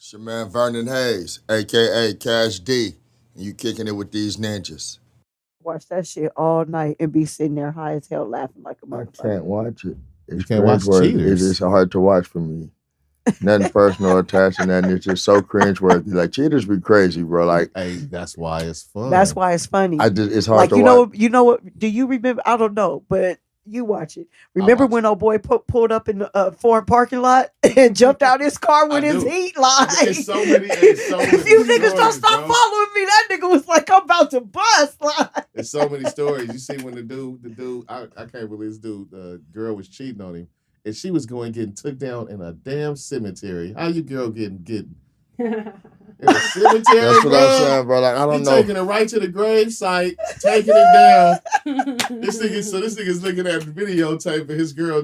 It's your man Vernon Hayes, aka Cash D, and you kicking it with these ninjas. Watch that shit all night and be sitting there high as hell laughing like a I motherfucker. can't watch it. You can't watch cringeworthy. cheaters. It's hard to watch for me. Nothing personal attached to that. It's just so cringeworthy. Like cheaters be crazy, bro. Like, Hey, that's why it's fun. That's why it's funny. it's hard Like to you watch. know what? Do you remember? I don't know, but you watch it. Remember watch when old boy pulled up in the foreign parking lot and jumped out his car with his do. heat line? It's so many. It's so many If you niggas don't stories, stop bro. following me, that nigga was like, I'm about to bust. Like, There's so many stories. You see when the dude, I can't believe this dude, the girl was cheating on him, and she was getting took down in a damn cemetery. How you girl getting in a cemetery? That's what bro? I'm saying, bro. Like I don't He know. taking her right to the grave site, taking it down. This nigga's looking at the videotape of his girl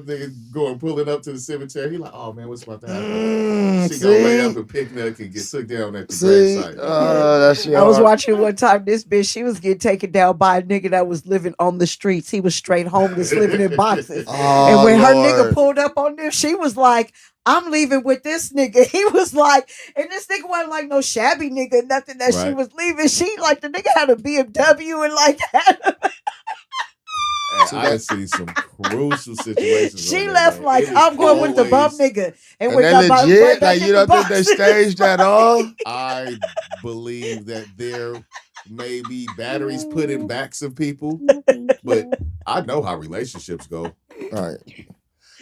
pulling up to the cemetery. He like, oh man, what's about to happen? She gonna lay up and picnic and get took down at the grave site. That shit I was hard. watching one time. This bitch, she was getting taken down by a nigga that was living on the streets. He was straight homeless, living in boxes. Oh, And when her Lord. nigga pulled up on them, she was like, I'm leaving with this nigga. He was like, and this nigga wasn't like no shabby nigga, nothing that she Right. was leaving. She like the nigga had a BMW and like that. Hey, I done seen some crucial situations. She on that, left man. like, It is I'm going with the bum always- nigga. And And with that the legit, like you don't think they staged that all? I believe that there may be batteries put in backs of people, but I know how relationships go. All right.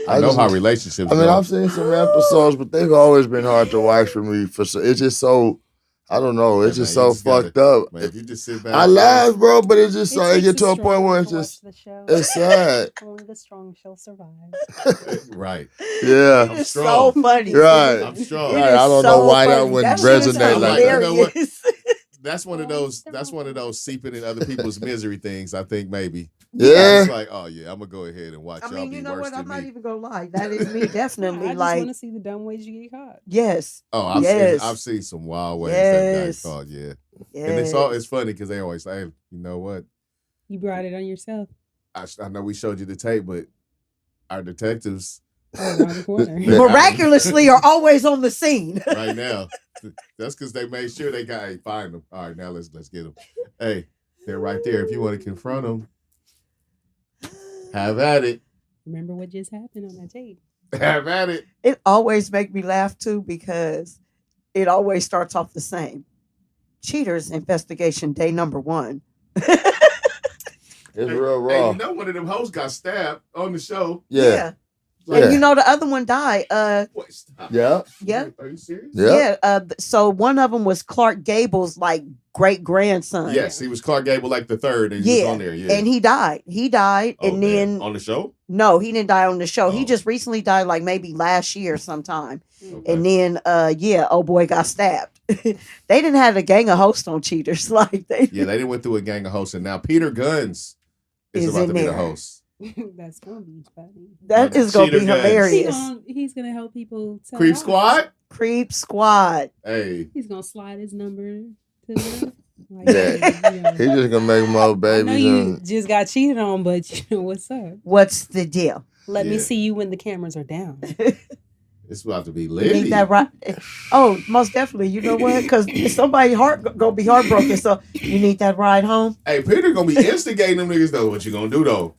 I know how relationships I mean, go. I've seen some episodes, but they've always been hard to watch for me. It's just so, I don't know. It's Yeah, just man, you so just gotta- fucked up. Man, if you just sit back, I laugh, bro, but it's just so it takes get to a strong point where one it's to watch just the show. it's sad. Only the strong shall survive. right? Yeah. I'm It's strong. so funny. Right. I'm strong. It Right, is I don't so know why that funny. wouldn't shit is resonate like that. hilarious. You know what? That's one of those. That's one of those seeping in other people's misery things. I think maybe. Yeah. It's like, oh yeah, I'm gonna go ahead and watch I y'all mean, be you know worse what? I'm than not me. even gonna lie. That is me I definitely. just Like, want to see the dumb ways you get caught. yes, Oh, I've seen some wild ways that Yes. got caught. Yeah, yes. and it's funny because they always say, hey, you know what? You brought it on yourself. I know we showed you the tape, but our detectives Around the corner. miraculously are always on the scene. right now. That's because they made sure they got find them. All right, now let's get them. Hey, they're right there. If you want to confront them, have at it. Remember what just happened on that tape. Have at it. It always make me laugh too because it always starts off the same. Cheaters investigation day number 1. It's real Hey, raw. you know one of them hoes got stabbed on the show. Yeah. And you know the other one died. What? Stop. Yeah. Yeah. Are you serious? Yeah. So one of them was Clark Gable's like great grandson. Yes, he was Clark Gable like the third, and he was on there. Yeah. And he died. Oh, and man. then on the show. no, he didn't die on the show. He Oh. just recently died, like maybe last year sometime. Okay. And then old boy got stabbed. They didn't have a gang of hosts on cheaters. Like they Yeah, they didn't went through a gang of hosts, and now Peter Guns is Is about in to be the there. host. That's gonna be funny. that is gonna be Cheater guns. hilarious. He's gonna help people. Tell Creep lies. Squad. Creep Squad. Hey, He's gonna slide his number to them. Like, Yeah. you know, He just gonna make more I know babies. you And just got cheated on, but you know what's up? What's the deal? Let me Yeah. see you when the cameras are down. it's about to be You lit. need that right. Oh, most definitely. You know what? Because somebody gonna be heartbroken. So you need that ride home. Hey, Peter gonna be instigating them niggas though. What you gonna do though?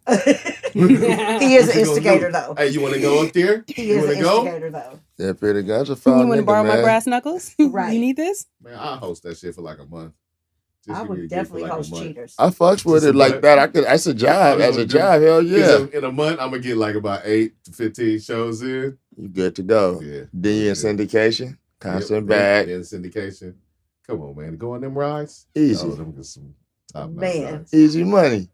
He is What an you gonna instigator do? though. Hey, you want to go up there? He You is want an to go? instigator though. yeah, Peter Guns a You foul want to nigga, borrow my man. brass knuckles? Right. You need this? Man, I'll host that shit for like a month. Just I give me would the gig for definitely like a host month. cheaters. I fucks with Just it a like butt. that. That's a job. As a job, hell yeah. 'Cause in a month, I'm gonna get like about 8 to 15 shows in. You good to go. Yeah. Then you in syndication, constant Yep, bag. in syndication. Come on, man. Go on them rides. Easy. Oh, them get some top notch Man. rides. Easy money.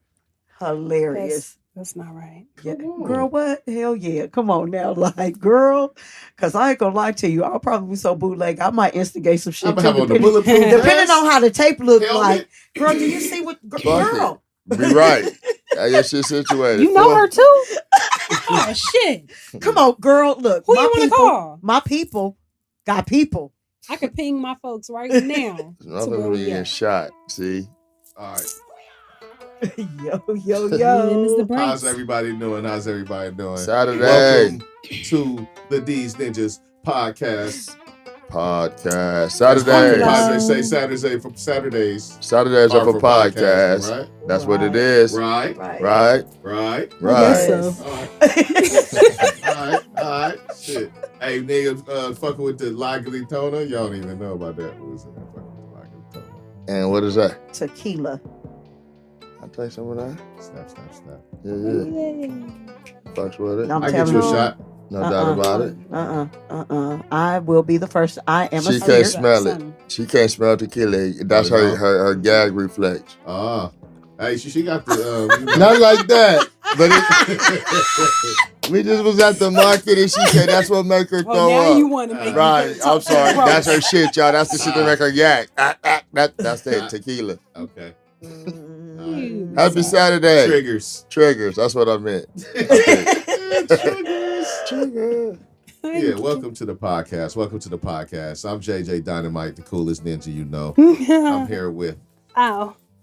Hilarious. That's not right. Yeah. Come on. Girl, what? Hell yeah. Come on now. Like, girl, because I ain't going to lie to you. I'll probably be so bootleg. I might instigate some shit. I'm Too, gonna have on the depending, bulletproof depending vest, on how the tape look helmet. like. Girl, do you see what? Fuck Girl. Be right. How your shit situated. You know Fuck. her too? Oh shit! Come on, girl. Look. Who my you want to people, call? My people got people. I could ping my folks right now. to where Nothing we being at. shot. See? All right. Yo, yo, Them is the yo. breaks. How's everybody doing? How's everybody doing? Saturday. Welcome to the Deez Ninjas podcast. podcast. Saturdays. They say Saturdays are for Saturdays are for podcasts. Right? That's what it is. Right. Right. Yes. All right. Shit. Hey, nigga, fucking with the Lagly Toner. Y'all don't even know about that. What is it? Fucking with the Lagly Toner. And what is that? Tequila. I'll take some of that. Snap. Yeah. Fucks with it. I'm I get you a shot. No doubt about it. I will be the first. I am She a can't seer. smell it. She can't smell tequila. That's her gag reflex. Hey, she got the Not like that. But we just was at the market and she said that's what make her throw now up. you want to make Right. I'm sorry. That's her shit, y'all. That's the shit that make her yak. That's it. Tequila. Okay. Happy Saturday. Triggers. That's what I meant. Triggers. Yeah, welcome to the podcast. I'm JJ Dynamite, the coolest ninja you know. I'm here with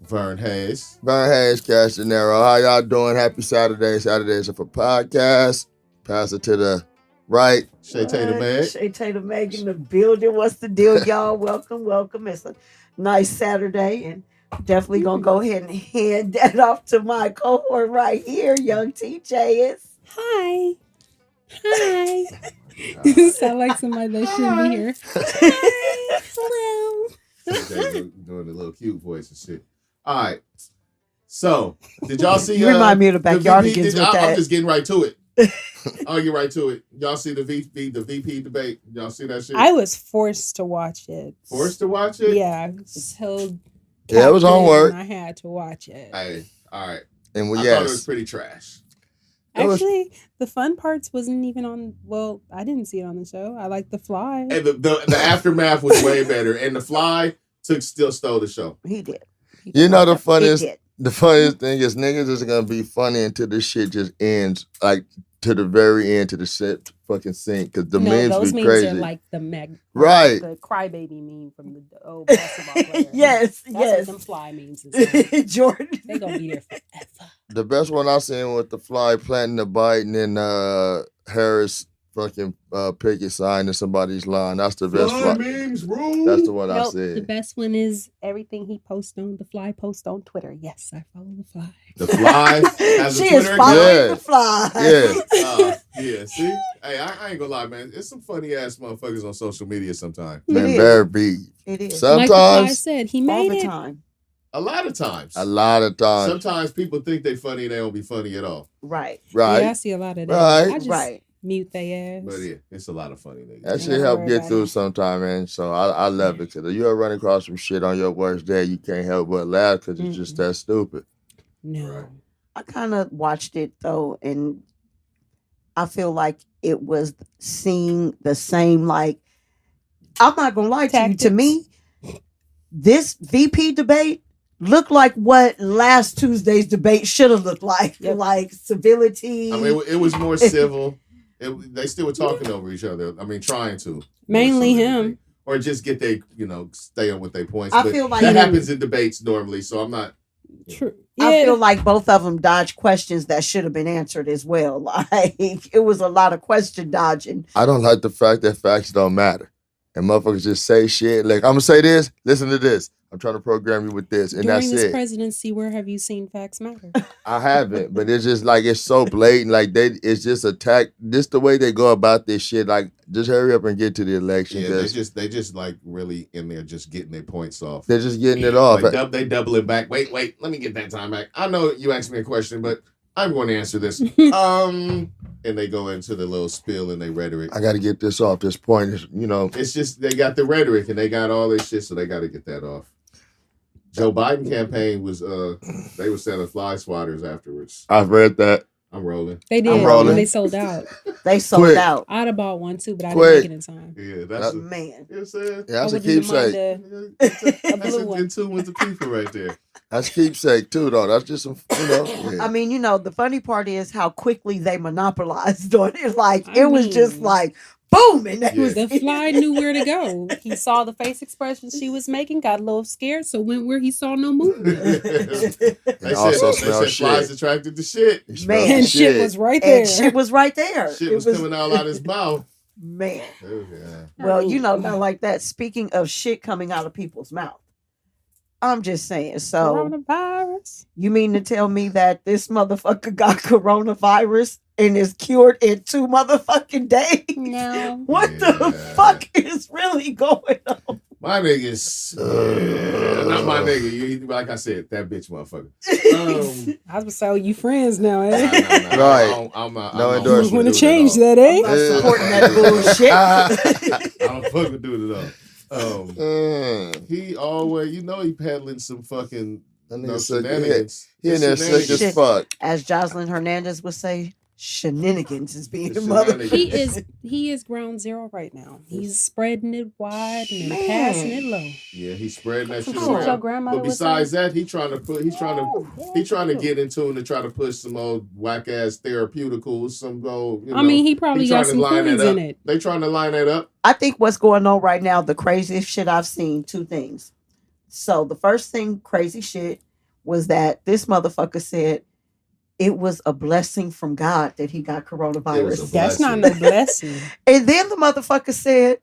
Vern Hayes. Castanero. How y'all doing? Happy Saturday. Saturdays are for podcast. Pass it to the right. Shay Tatum Meg in the building. What's the deal, y'all? Welcome. It's a nice Saturday, and definitely gonna go ahead and hand that off to my cohort right here, young TJ. Hi. You sound like somebody that shouldn't be here. Hi. Hello. TJ doing the little cute voice and shit. All right. So, did y'all see? You remind me of the backyard again. I'm just getting right to it. I'll get right to it. Y'all see the VP debate? Y'all see that shit? I was forced to watch it. Forced to watch it? Yeah, I was held. Yeah, it was homework. I had to watch it. Hey, all right. And I thought it was pretty trash. Actually, the fun parts wasn't even on. Well, I didn't see it on the show. I like The Fly. And the aftermath was way better. And The Fly still stole the show. He did. You know the funniest thing is niggas is gonna be funny until this shit just ends, like to the very end, to the set fucking sink, because the memes those be memes crazy. are like the right, the crybaby meme from the old basketball player. Yes. What them Fly memes is. Jordan. They gonna be there forever. the best one I seen with the Fly planting the bite and then Harris fucking picket sign in somebody's line. That's the best Fly one. memes rule. That's the one I said. The best one is everything he posts on the Fly post on Twitter. Yes, I follow the Fly. The Fly has a She Twitter is following account? the Fly. Yeah. Yeah, see? Hey, I ain't gonna lie, man. It's some funny ass motherfuckers on social media sometimes. Man, is. very big. It is. Like the Fly Sometimes, said, he All made the it. time. A lot of times. Sometimes people think they funny and they don't be funny at all. Right. right? Yeah, I see a lot of that. Right. I just Right. mute their ass. But yeah, it's a lot of funny niggas. That shit Never help worry get about through it. sometime, man. So I love it. Cause you ever run across some shit on your worst day, you can't help but laugh because it's just that stupid. No. Right. I kind of watched it though, and I feel like it was seeing the same. Like, I'm not gonna lie to you. To me, this VP debate looked like what last Tuesday's debate should have looked like. Yep. Like civility. I mean, it was more civil. They still were talking over each other. I mean, trying to. Mainly More so than him. anything. Or just get they, stay on with their points. I But feel like that he- happens in debates normally, so I'm not. True. I feel like both of them dodged questions that should have been answered as well. Like, it was a lot of question dodging. I don't like the fact that facts don't matter. And motherfuckers just say shit. Like, I'm gonna say this, listen to this. I'm trying to program you with this. And During that's this it. presidency, where have you seen facts matter? I haven't, but it's just like it's so blatant. Like it's just attack. This the way they go about this shit. Like, just hurry up and get to the election. Yeah, 'cause they just like really in there just getting their points off. they're just getting it off. Like, they double it back. Wait, let me get that time back. I know you asked me a question, but I'm going to answer this. And they go into the little spiel and they rhetoric. I got to get this off. This point is, It's just they got the rhetoric and they got all this shit, so they got to get that off. Joe Biden campaign was they were selling fly swatters afterwards. I've read that. I'm rolling. They did. I'm rolling. They sold out. They sold Quick. out. I'd have bought one too, but I Quick. didn't make it in time. Yeah, that's Man. you know what I'm saying. Yeah, that's I a wouldn't even mind keepsake. That's blue one. in tune with the people right there. That's keepsake too, though. That's just some, yeah. I mean, the funny part is how quickly they monopolized on it. Like, I it was just mean- like, boom. And that Yeah. was The Fly knew where to go. He saw the face expression she was making, got a little scared, so went where he saw no movement. They also said smell flies shit. attracted to shit. You smell Man. the And shit was right there. And shit was right there. Shit It was coming all out his mouth. Man. Oh, yeah. Well, not like that. Speaking of shit coming out of people's mouth, I'm just saying. So, Coronavirus. you mean to tell me that this motherfucker got coronavirus and is cured in 2 motherfucking days? No. What the fuck is really going on? My niggas, not my nigga. You, like I said, that bitch motherfucker. I was gonna say, you friends now, eh? Right. No endorsement. You want to change that, eh? I'm not supporting that bullshit. I don't fucking do it at all. He always, he peddling some fucking shenanigans. He in there sick as fuck. As Jocelyn Hernandez would say, shenanigans is being mother. He is ground zero right now. He's spreading it wide and then passing it low. Yeah, he's spreading that shit Your around. grandmother But besides that, he's trying to get into and to try to push some old whack ass therapeuticals, some old. He probably got some coins in it. They trying to line that up. I think what's going on right now, the craziest shit I've seen, 2 things. So the first thing, crazy shit, was that this motherfucker said it was a blessing from God that he got coronavirus. That's not no blessing. And then the motherfucker said,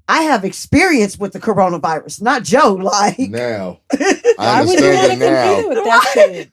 I have experience with the coronavirus, not Joe. Like now, I understand it now. With that shit.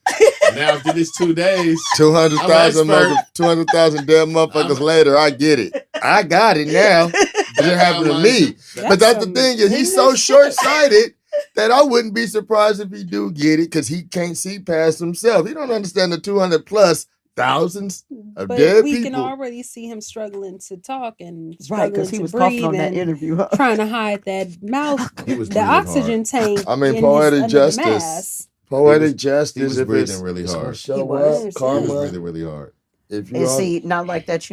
Now after these 2 days, 200,000 dead motherfuckers later, I get it. I got it now. It didn't happen to me. But that's the thing is, he's so short-sighted that I wouldn't be surprised if he do get it because he can't see past himself. He don't understand the 200 plus thousands of dead people. We can already see him struggling to talk and right because he was coughing on that interview, trying to hide that mouth, the oxygen tank. I mean, poetic justice. Poetic justice. He was breathing really hard. Show up, karma. He was breathing really hard. See, not like that.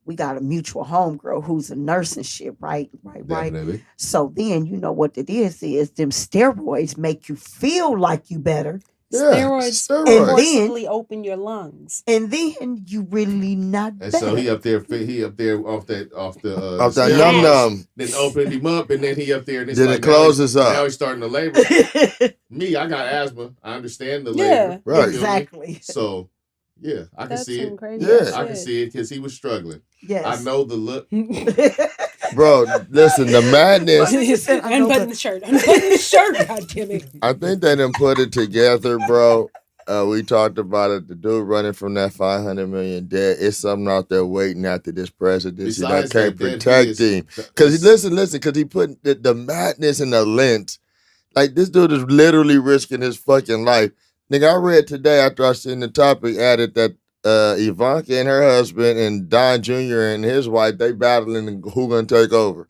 We got a mutual homegirl who's a nurse and shit, right? Definitely. So then you know what it is them steroids make you feel like you better. Steroids forcibly open your lungs, and then you really not. And better. so he up there off that yum num. Then opened him up, and then he up there, and then it closes up. Now he's starting to labor. Me, I got asthma. I understand the labor. Right, exactly. So. Yeah, I can see it. Yeah, I can see it because he was struggling. Yes, I know the look. Bro, listen, the madness. Unbutton the shirt. Unbutton the shirt. God damn it. I think they done put it together, bro. We talked about it. The dude running from that 500 million debt. It's something out there waiting after this presidency that can't protect him. Because listen, because he put the madness and the length. Like this dude is literally risking his fucking life. Nigga, I read today after I seen the topic added that Ivanka and her husband and Don Jr. and his wife, they battling who gonna take over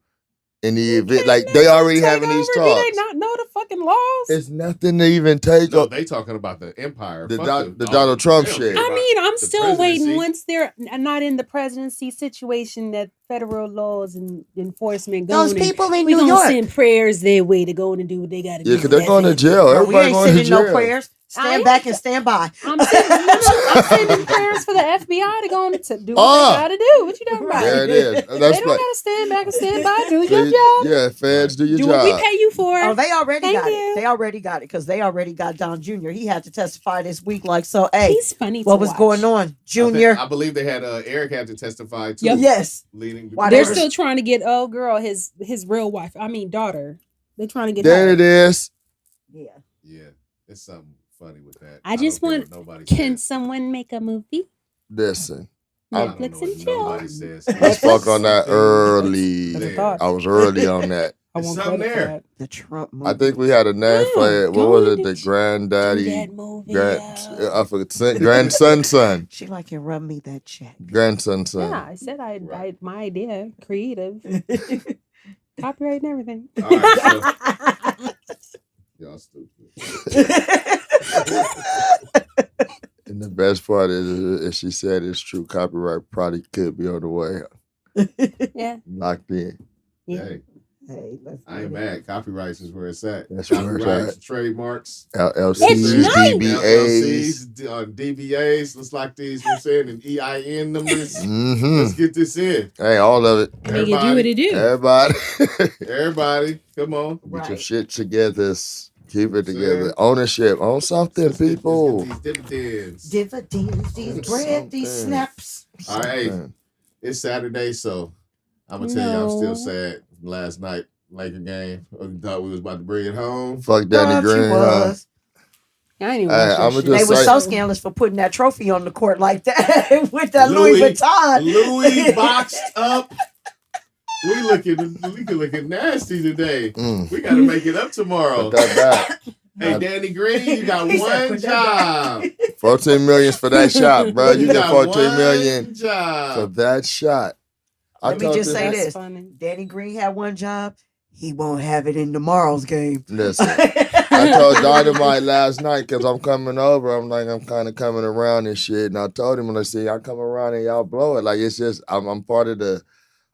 in the event. Like they already having these talks. Do they not know the fucking laws? It's nothing to even take over. They talking about the empire. The Donald Trump shit. I mean, I'm still waiting once they're not in the presidency situation that federal laws and enforcement those people in New York. We gonna send prayers their way to go and do what they gotta do. Yeah, because they're going to jail. Everybody going to jail. No prayers. Stand back and stand by. I'm sending prayers for the FBI to go and to do what they gotta do. What you talking about? There it is. They don't gotta stand back and stand by. Do your job. Yeah, feds, do your job. Do what we pay you for. Oh, they already got it. They already got it because they already got Don Jr. He had to testify this week. Like, so, hey, he's funny. What was going on, Junior? I believe they had Eric had to testify too. Yep. Yes. They're still trying to get his real wife. I mean, daughter. They're trying to get there. It is. Yeah. It's something funny with that. I just want. Can someone make a movie? Listen. Netflix and chill. Let's fuck on that early. I was early on that. I want something there. The Trump movie. I think we had a name for it. What was it? The granddaddy. I forgot. Grandson son. She like can rub me that check. Grandson son. Yeah, I said I my idea, creative, copyright and everything. All right, so. Y'all stupid. And the best part is she said it's true. Copyright probably could be on the way. Yeah. Locked in. Yeah. Hey, I ain't mad. Copyrights is where it's at. That's where it's at. Trademarks. LLCs, DBAs. DBAs. Let's lock these, you know what I'm saying, and EIN numbers. Mm-hmm. Let's get this in. Hey, all of it. Make it do what it do. Everybody, come on. Get your shit together. Keep it together. Ownership. Own something, people. Dividends. These bread, these snaps. All right. It's Saturday, so I'm gonna tell you I'm still sad from last night Laker game. I thought we was about to bring it home. Fuck Danny Green. She was. I ain't even watch that shit. They were so scandalous for putting that trophy on the court like that with that Louis Vuitton. Louis boxed up. We looking nasty today. We got to make it up tomorrow. Hey, Danny Green, you got one job. 14 million for that shot, bro. You got 14 million job for that shot. Let me just say this. Danny Green had one job. He won't have it in tomorrow's game. Listen, I told Dynamite last night because I'm coming over. I'm like, I'm kind of coming around and shit. And I told him, when I see y'all come around and y'all blow it. Like, it's just, I'm part of the,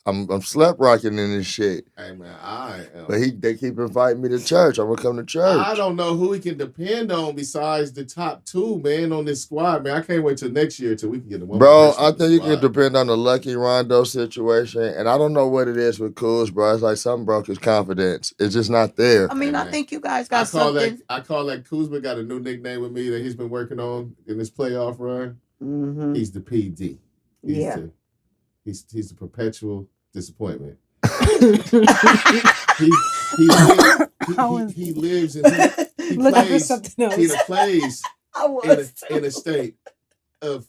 I'm slept rocking in this shit. Hey, man, I am. But they keep inviting me to church. I'm going to come to church. I don't know who we can depend on besides the top two, man, on this squad, man. I can't wait till next year till we can get the one. Bro, I think you can depend on the Lucky Rondo situation. And I don't know what it is with Kuz, bro. It's like something broke his confidence. It's just not there. I mean, I think you guys got something. I call that Kuzma got a new nickname with me that he's been working on in this playoff run. Mm-hmm. He the PD. He's the perpetual disappointment. he lives and he plays in a state of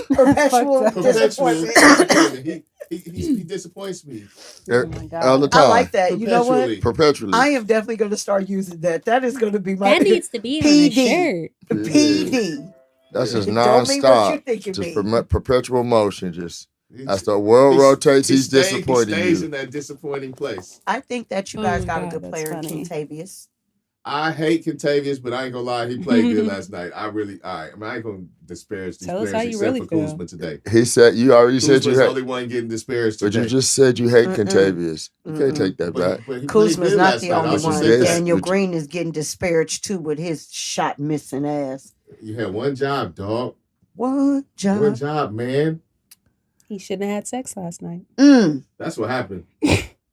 perpetual disappointment. He disappoints me all the time. I like that. You know what? Perpetually. I am definitely going to start using that. That is going to be my. That needs to be on the shirt. PD. That's just nonstop. Just perpetual motion. Just. As the world rotates, he's disappointing He stays in that disappointing place. I think that you guys got a good player in Kentavious. I hate Kentavious, but I ain't gonna lie, he played good last night. I ain't gonna disparage these players except for Kuzma today. He said you already said you hate. Kuzma's the only one getting disparaged today. But you just said you hate Kentavious. You can't take that back. Kuzma's not the only one. Daniel Green is getting disparaged too with his shot missing ass. You had one job, dog. One job, man. He shouldn't have had sex last night. That's what happened.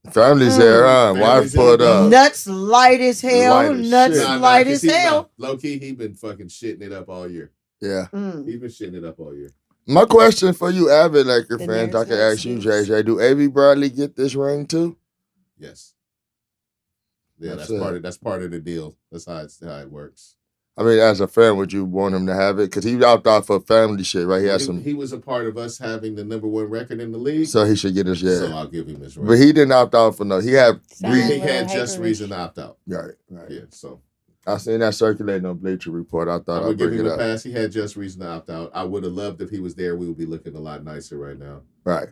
Family's there, huh? Wife pulled up. Nuts light as hell. Light as hell. Low key, he been fucking shitting it up all year. Yeah. He been shitting it up all year. My question for you, avid Laker fans, I can ask you, JJ. Do A.B. Bradley get this ring too? Yes. Yeah, that's part of the deal. That's how it works. I mean, as a fan, would you want him to have it? Because he opted out for family shit, right? He was a part of us having the #1 record in the league. So he should get his, So I'll give him his ring. But he didn't opt out for no. He had just reason to opt out. Right. Yeah, so. I seen that circulating on Bleacher Report. I thought I'd give bring him it a up. pass. He had just reason to opt out. I would have loved if he was there. We would be looking a lot nicer right now. Right.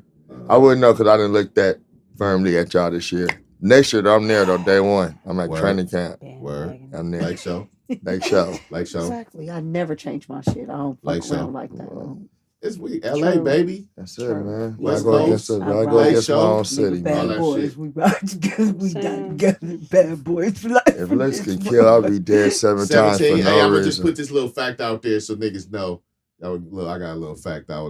I wouldn't know because I didn't look that firmly at y'all this year. Next year, I'm there though. Day one, I'm at training camp. Word. I'm there. Like show. Exactly. I never change my shit. I don't fuck around like that. It's LA, baby. That's it, man. West Coast. I go against my own city, man. Bad boys. We ride together. We die together. Bad boys for life. If Lex can kill, I'll be dead 7 times for no reason. I'm gonna just put this little fact out there so niggas know. I got a little fact. I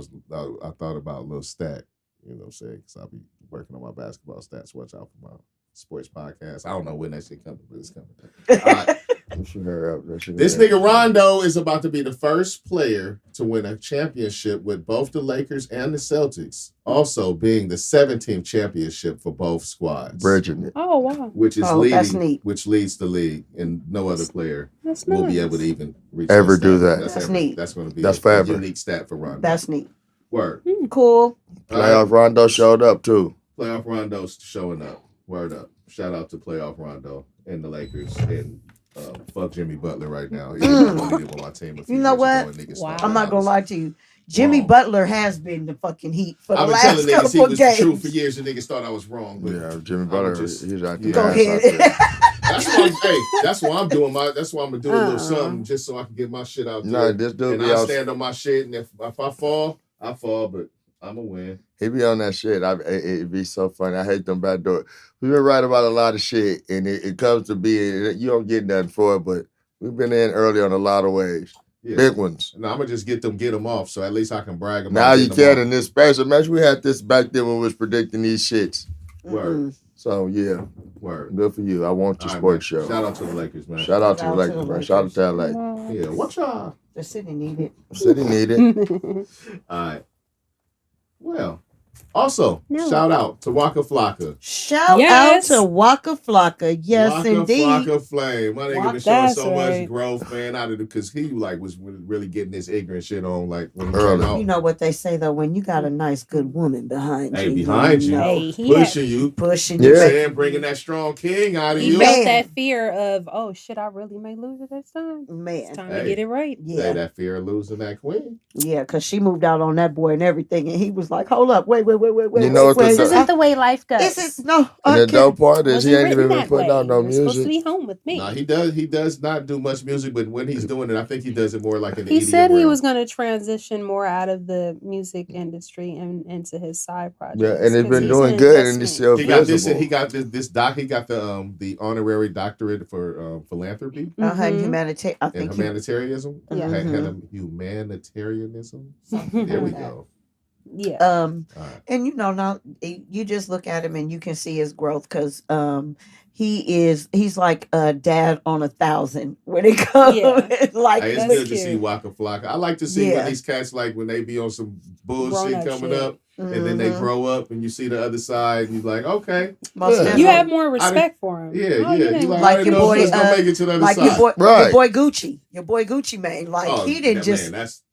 thought about a little stat. You know what I'm saying? Because I'll be working on my basketball stats. Watch out for my sports podcast. I don't know when that shit coming, but it's coming. All right. This nigga Rondo is about to be the first player to win a championship with both the Lakers and the Celtics, also being the 17th championship for both squads. Bridging it. Oh wow! Which is leading, which leads the league, and no other player will be able to even reach ever do that. That's neat. That's going to be a unique stat for Rondo. That's neat. Word. Cool. Playoff Rondo showed up too. Playoff Rondo's showing up. Word up. Shout out to Playoff Rondo and the Lakers and. Fuck Jimmy Butler right now. On my team you know what? Wow. I'm not gonna lie to you. Jimmy Butler has been the fucking heat for the I've been last telling niggas he couple was games. True for years, and niggas thought I was wrong. But yeah, Jimmy Butler, he's out there. Go ahead. That's why I'm doing that's why I'm gonna do a little something just so I can get my shit out there. No, this dude and I stand on my shit, and if I fall, I fall, but I'm gonna win. He be on that shit. It'd be so funny. I hate them bad doors. We've been right about a lot of shit, and it comes to being, you don't get nothing for it, but we've been in early on a lot of ways. Yeah. Big ones. No, I'm going to just get them off, so at least I can brag about now you can in this special match. We had this back then when we was predicting these shits. Word. So, yeah. Word. Good for you. I want your sports show. Shout out to the Lakers, man. Shout out to the Lakers, man. Shout out to LA. Yeah, what y'all? The city needed. City needed. All right. Well, Also, shout out to Waka Flocka. Shout out to Waka Flocka. Yes, Waka indeed. Flocka Flame. My nigga been showing so much growth, man, out of it because he like was really getting this ignorant shit on like when he came out. You know what they say though, when you got a nice good woman behind you. Pushing you. Yeah. Saying, bringing that strong king out of you. He felt that fear of, oh shit, I really may lose it this time. Man. It's time to get it right. Yeah. That fear of losing that queen. Yeah, because she moved out on that boy and everything, and he was like, hold up, wait. You know what this isn't the way life goes. This is no. And the dope part is he ain't even been putting out no You're music. supposed to be home with me. No, he does not do much music, but when he's doing it, I think he does it more like in the He EDM said he realm. was going to transition more out of the music industry and into his side projects. Yeah, and it's been doing good, and he's still He got visible. he got the honorary doctorate for philanthropy and humanitarianism. Humanitarianism. There we go. Yeah. And you know, now you just look at him and you can see his growth because he's like a dad on 1,000 when it comes like it's good to see Waka Flocka. I like to see when these cats like when they be on some bullshit coming up and then they grow up and you see the other side and you're like, okay. You have more respect for him. Yeah. You like your boy, make it to the other like side. your boy Gucci. Your boy Gucci, man. Like he didn't just man, that's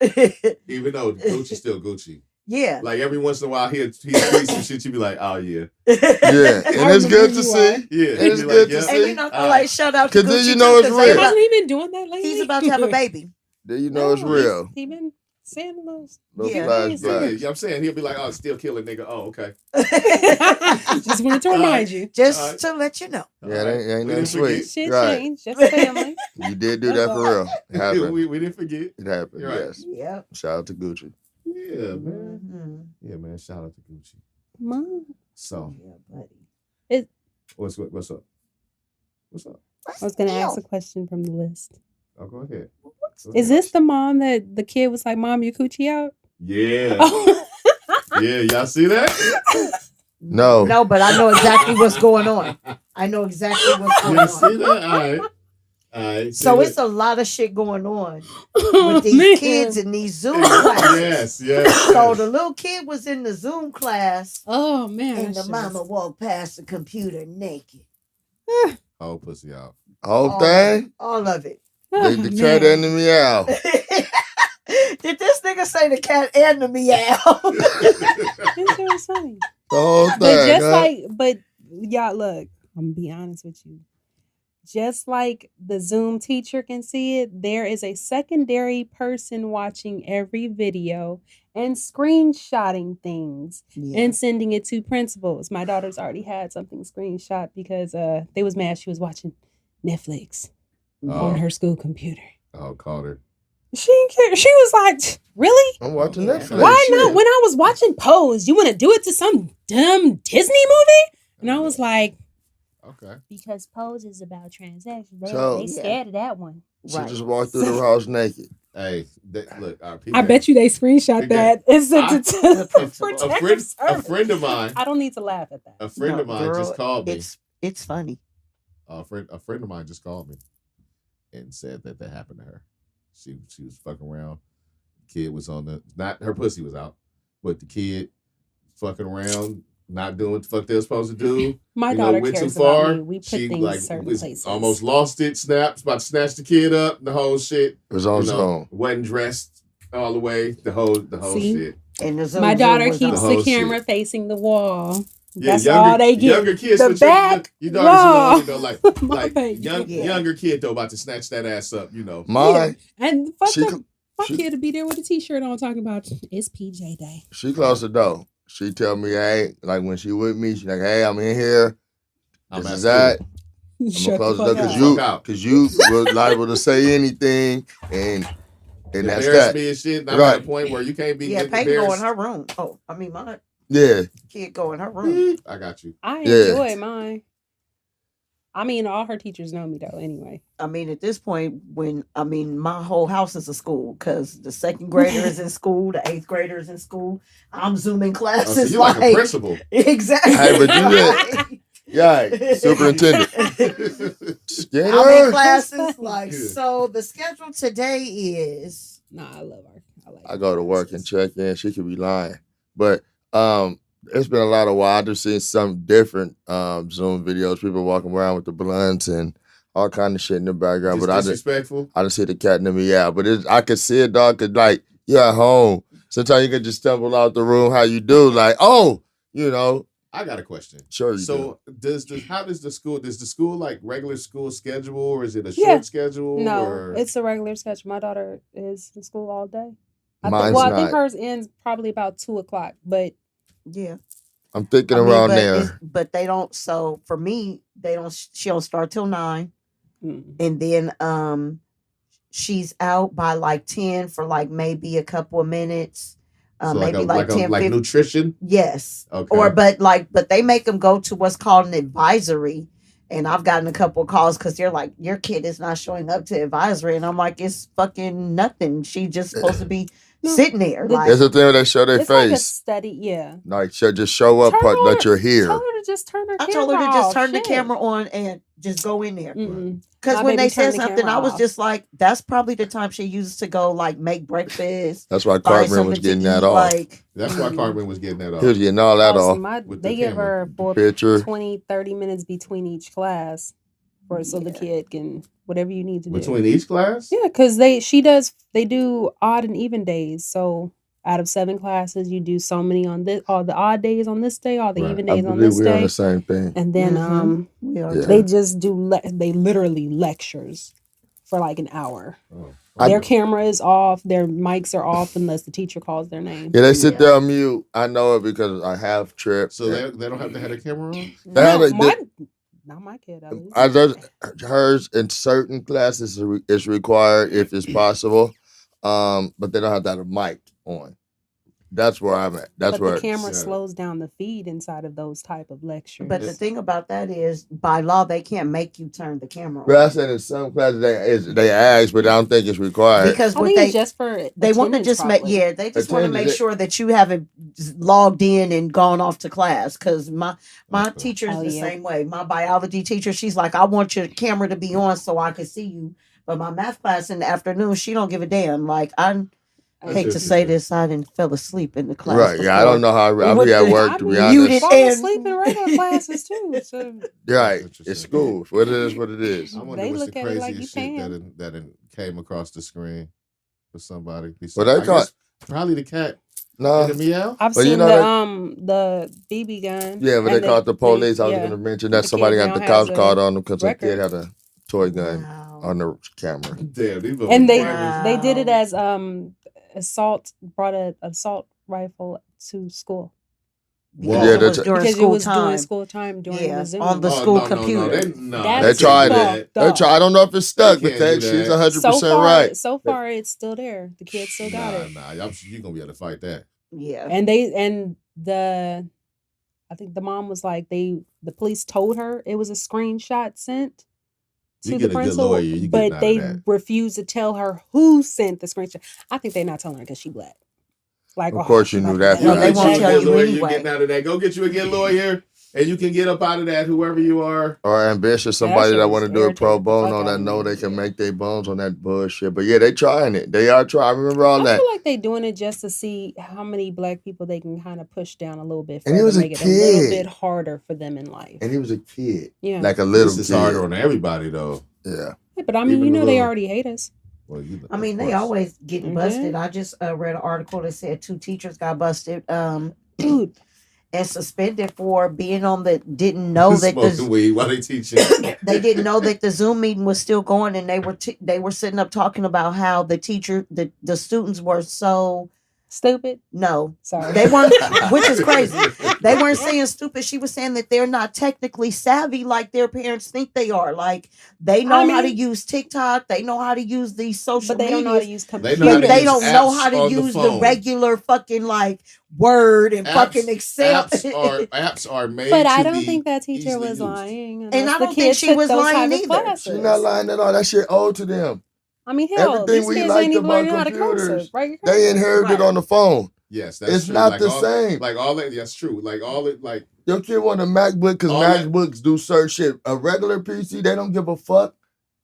even though Gucci's still Gucci. Yeah. Like every once in a while he'll tweet some shit, you be like, oh yeah. Yeah. And it's good to see. Yeah. It's good to see. And you know, like shout out to Gucci. Because then you know it's real. Hasn't he been doing that lately? He's about to have a baby. Then you know it's real. He been saying those. Yeah, I'm saying he'll be like, oh, still killing nigga. Oh, okay. Just wanted to remind you. Just to let you know. Yeah, it ain't nothing sweet. Shit changed. Just family. You did do that for real. It happened. We didn't forget. It happened, right. yes. Yep. Shout out to Gucci. Yeah, man. Yeah, man. Shout out to Gucci. Mom. So, buddy. What's up? I was going to ask a question from the list. Oh, go ahead. Is this the mom that the kid was like, Mom, your coochie out? Yeah. Yeah, y'all see that? No. No, but I know exactly what's going on. I know exactly what's going on. See that? All right. So it's a lot of shit going on with these kids in these Zoom classes. Yes. So the little kid was in the Zoom class. Oh, man. And the mama walked past the computer naked. Whole pussy out. Whole thing? All of it. The cat and the meow. Did this nigga say the cat and the meow? It was funny. The whole thing. But just y'all, look, I'm going to be honest with you. Just like the Zoom teacher can see it, there is a secondary person watching every video and screenshotting things and sending it to principals. My daughter's already had something screenshot because they was mad she was watching Netflix on her school computer. Oh, called her. She didn't care. She was like, really? I'm watching Netflix. Why not? When I was watching Pose, you want to do it to some dumb Disney movie? And I was like, okay. Because Pose is about transactions. So, they scared of that one. She just walked through the house naked. Hey, look, I bet you they screenshot that and sent it to a friend of mine. I don't need to laugh at that. A friend of mine just called me. It's funny. A friend of mine just called me and said that happened to her. She was fucking around. The kid was not her pussy was out, but the kid fucking around, not doing what the fuck they were supposed to do. My daughter went cares too far. About me. We put things certain places. Almost lost it. Snapped, about to snatch the kid up. The whole shit. It was on his own. Wasn't dressed all the way. The whole shit. And my daughter keeps the camera facing the wall. Yeah, that's all they get. Younger kids, the back wall. Like younger kid though, about to snatch that ass up. Mine. Yeah. And my kid to be there with a t-shirt on, talking about it's PJ day. She closed the door. She tell me, hey, like when she with me, she like, hey, I'm in here. This is that. I'm gonna close the door because you were liable to say anything, and that's that. Me and shit. Not at a point where you can't be. Yeah, Peyton go in her room. Oh, I mean mine. Yeah. Kid go in her room. I got you. I enjoy mine. I mean, all her teachers know me though. Anyway, I mean, at this point, my whole house is a school because the second grader is in school, the 8th grader is in school. I'm zooming classes. So you like a principal, exactly. Hey, but you yeah, superintendent. I'm in classes so. The schedule today is. Nah, I love her. I go to work and check in. She could be lying, but It's been a lot of while. I've just seen some different Zoom videos. People walking around with the blunts and all kind of shit in the background. Just but disrespectful. I just hit the cat in me out. But I could see it, dog. Cause like you're at home. Sometimes you can just stumble out the room. How you do? Like, oh, you know. I got a question. Sure. Does the school like regular school schedule, or is it a short schedule? No, it's a regular schedule. My daughter is in school all day. I think hers ends probably about 2:00. But yeah, I'm thinking around there. But they don't. So for me, they don't. She don't start till 9, and then she's out by like 10 for like maybe a couple of minutes. So maybe like 10, like nutrition. Yes. Okay. But they make them go to what's called an advisory, and I've gotten a couple of calls because they're like, your kid is not showing up to advisory, and I'm like, it's fucking nothing. She just supposed to be sitting there. Like, it's a thing where they show their face. Like a study, yeah. Like, just show up that you're here. Tell her to just turn her camera off. I told her to just turn the camera on and just go in there. Because when they said something, I was just like, that's probably the time she used to go like make breakfast. That's why Cartman was getting that off. That's why Cartman was getting that off. He was getting all that off. They give her 20, 30 minutes between each class so the kid can whatever you need to do. Between each class? Yeah, because they do odd and even days. So out of 7 classes, you do so many on this, all the odd days on this day, all the even days on this day. We're on the same thing. And then they just do they literally lectures for like an hour. Their camera is off, their mics are off unless the teacher calls their name. Yeah, they sit there on mute. I know it because I have tripped. So they don't have to have a camera on? Not my kid, at least. Hers in certain classes is required if it's possible, but they don't have to have a mic on. That's where I'm at. But the camera slows down the feed inside of those type of lectures. But the thing about that is, by law, they can't make you turn the camera on. But I said in some classes they ask, but I don't think it's required. Because it's just for they want to just make they just want to make sure that you haven't logged in and gone off to class. Because my teacher is the same way. My biology teacher, she's like, I want your camera to be on so I can see you. But my math class in the afternoon, she don't give a damn. Like I hate to say this, I didn't fell asleep in the class. Right, yeah, I don't know how I'll be at work, to be honest. I fall asleep in regular classes, too. So. Right, it's school. What it is, what it is. I wonder what's the craziest shit that came across the screen for somebody. Probably the cat. No, meow. I've seen the BB gun. Yeah, but they called the police. I was going to mention that somebody got the cops called on them because the kid had a toy gun on the camera. Damn, and they did it as brought an assault rifle to school. Because it was during during school time during the Zoom. On the school computer. They tried it. I don't know if it's stuck, but she's 100% right. So far, it's still there. The kid still got it. You're gonna be able to fight that. Yeah. And I think the mom was like the police told her it was a screenshot sent to the principal, but they refused to tell her who sent the screenshot. I think they're not telling her because she black. Like, of course, you knew that. No, they won't tell you anyway. You're getting out of that. Go get you a good lawyer, and you can get up out of that, whoever you are. Or ambitious, somebody that want to do it pro bono that know they can make their bones on that bullshit. But yeah, they trying it. They are trying. I remember all that. I feel like they doing it just to see how many black people they can kind of push down a little bit. And he was make it a little bit harder for them in life. And he was a kid. Yeah, like a little. This is harder on everybody though. Yeah. But I mean, they already hate us. Well, they always getting busted. I just read an article that said 2 teachers got busted and suspended for being on didn't know that the weed while they teaching. They didn't know that the Zoom meeting was still going, and they were sitting up talking about how the students were so stupid. No, sorry, they weren't, which is crazy. They weren't saying stupid. She was saying that they're not technically savvy like their parents think they are. Like they know how to use TikTok, they know how to use these social media. Don't know how to use computers. They don't know how to use the regular fucking like Word and fucking Excel. Apps are made. But I don't think that teacher was lying, and I don't think she was lying either. She's not lying at all. That shit owed to them. I mean, hell, everything we liked about computers, they inherited on the phone. Yes, that's it's true. Not the same. Like all that, that's true. Like all it, like your kid want a MacBook because MacBooks do certain shit. A regular PC, they don't give a fuck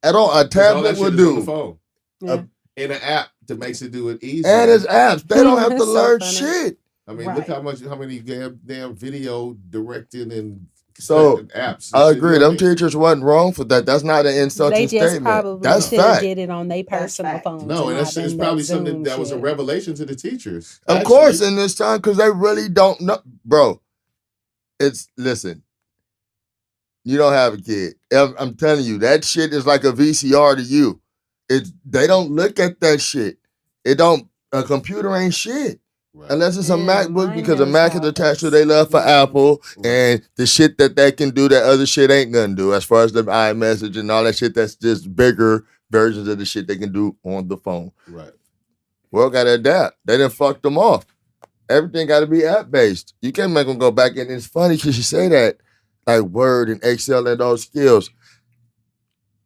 at all. A tablet will do. On the phone. Yeah. In an app that makes it do it easy. And it's apps. They don't have to learn shit. I mean, look how many damn video directing and so apps. I agree. Them teachers wasn't wrong for that. That's not an insulting They just statement. probably That's should have fact. did it on their personal phone. No, and it's probably something that was a revelation to the teachers. Of course, in this time, because they really don't know, bro. Listen. You don't have a kid. I'm telling you, that shit is like a VCR to you. They don't look at that shit. A computer ain't shit. Right. Unless it's a MacBook, because a Mac is attached to their love for Apple and the shit that they can do that other shit ain't gonna do. As far as the iMessage and all that shit, that's just bigger versions of the shit they can do on the phone. Right. World gotta adapt. They done fucked them off. Everything gotta be app based. You can't make them go back in. It's funny because you say that. Like Word and Excel and those skills.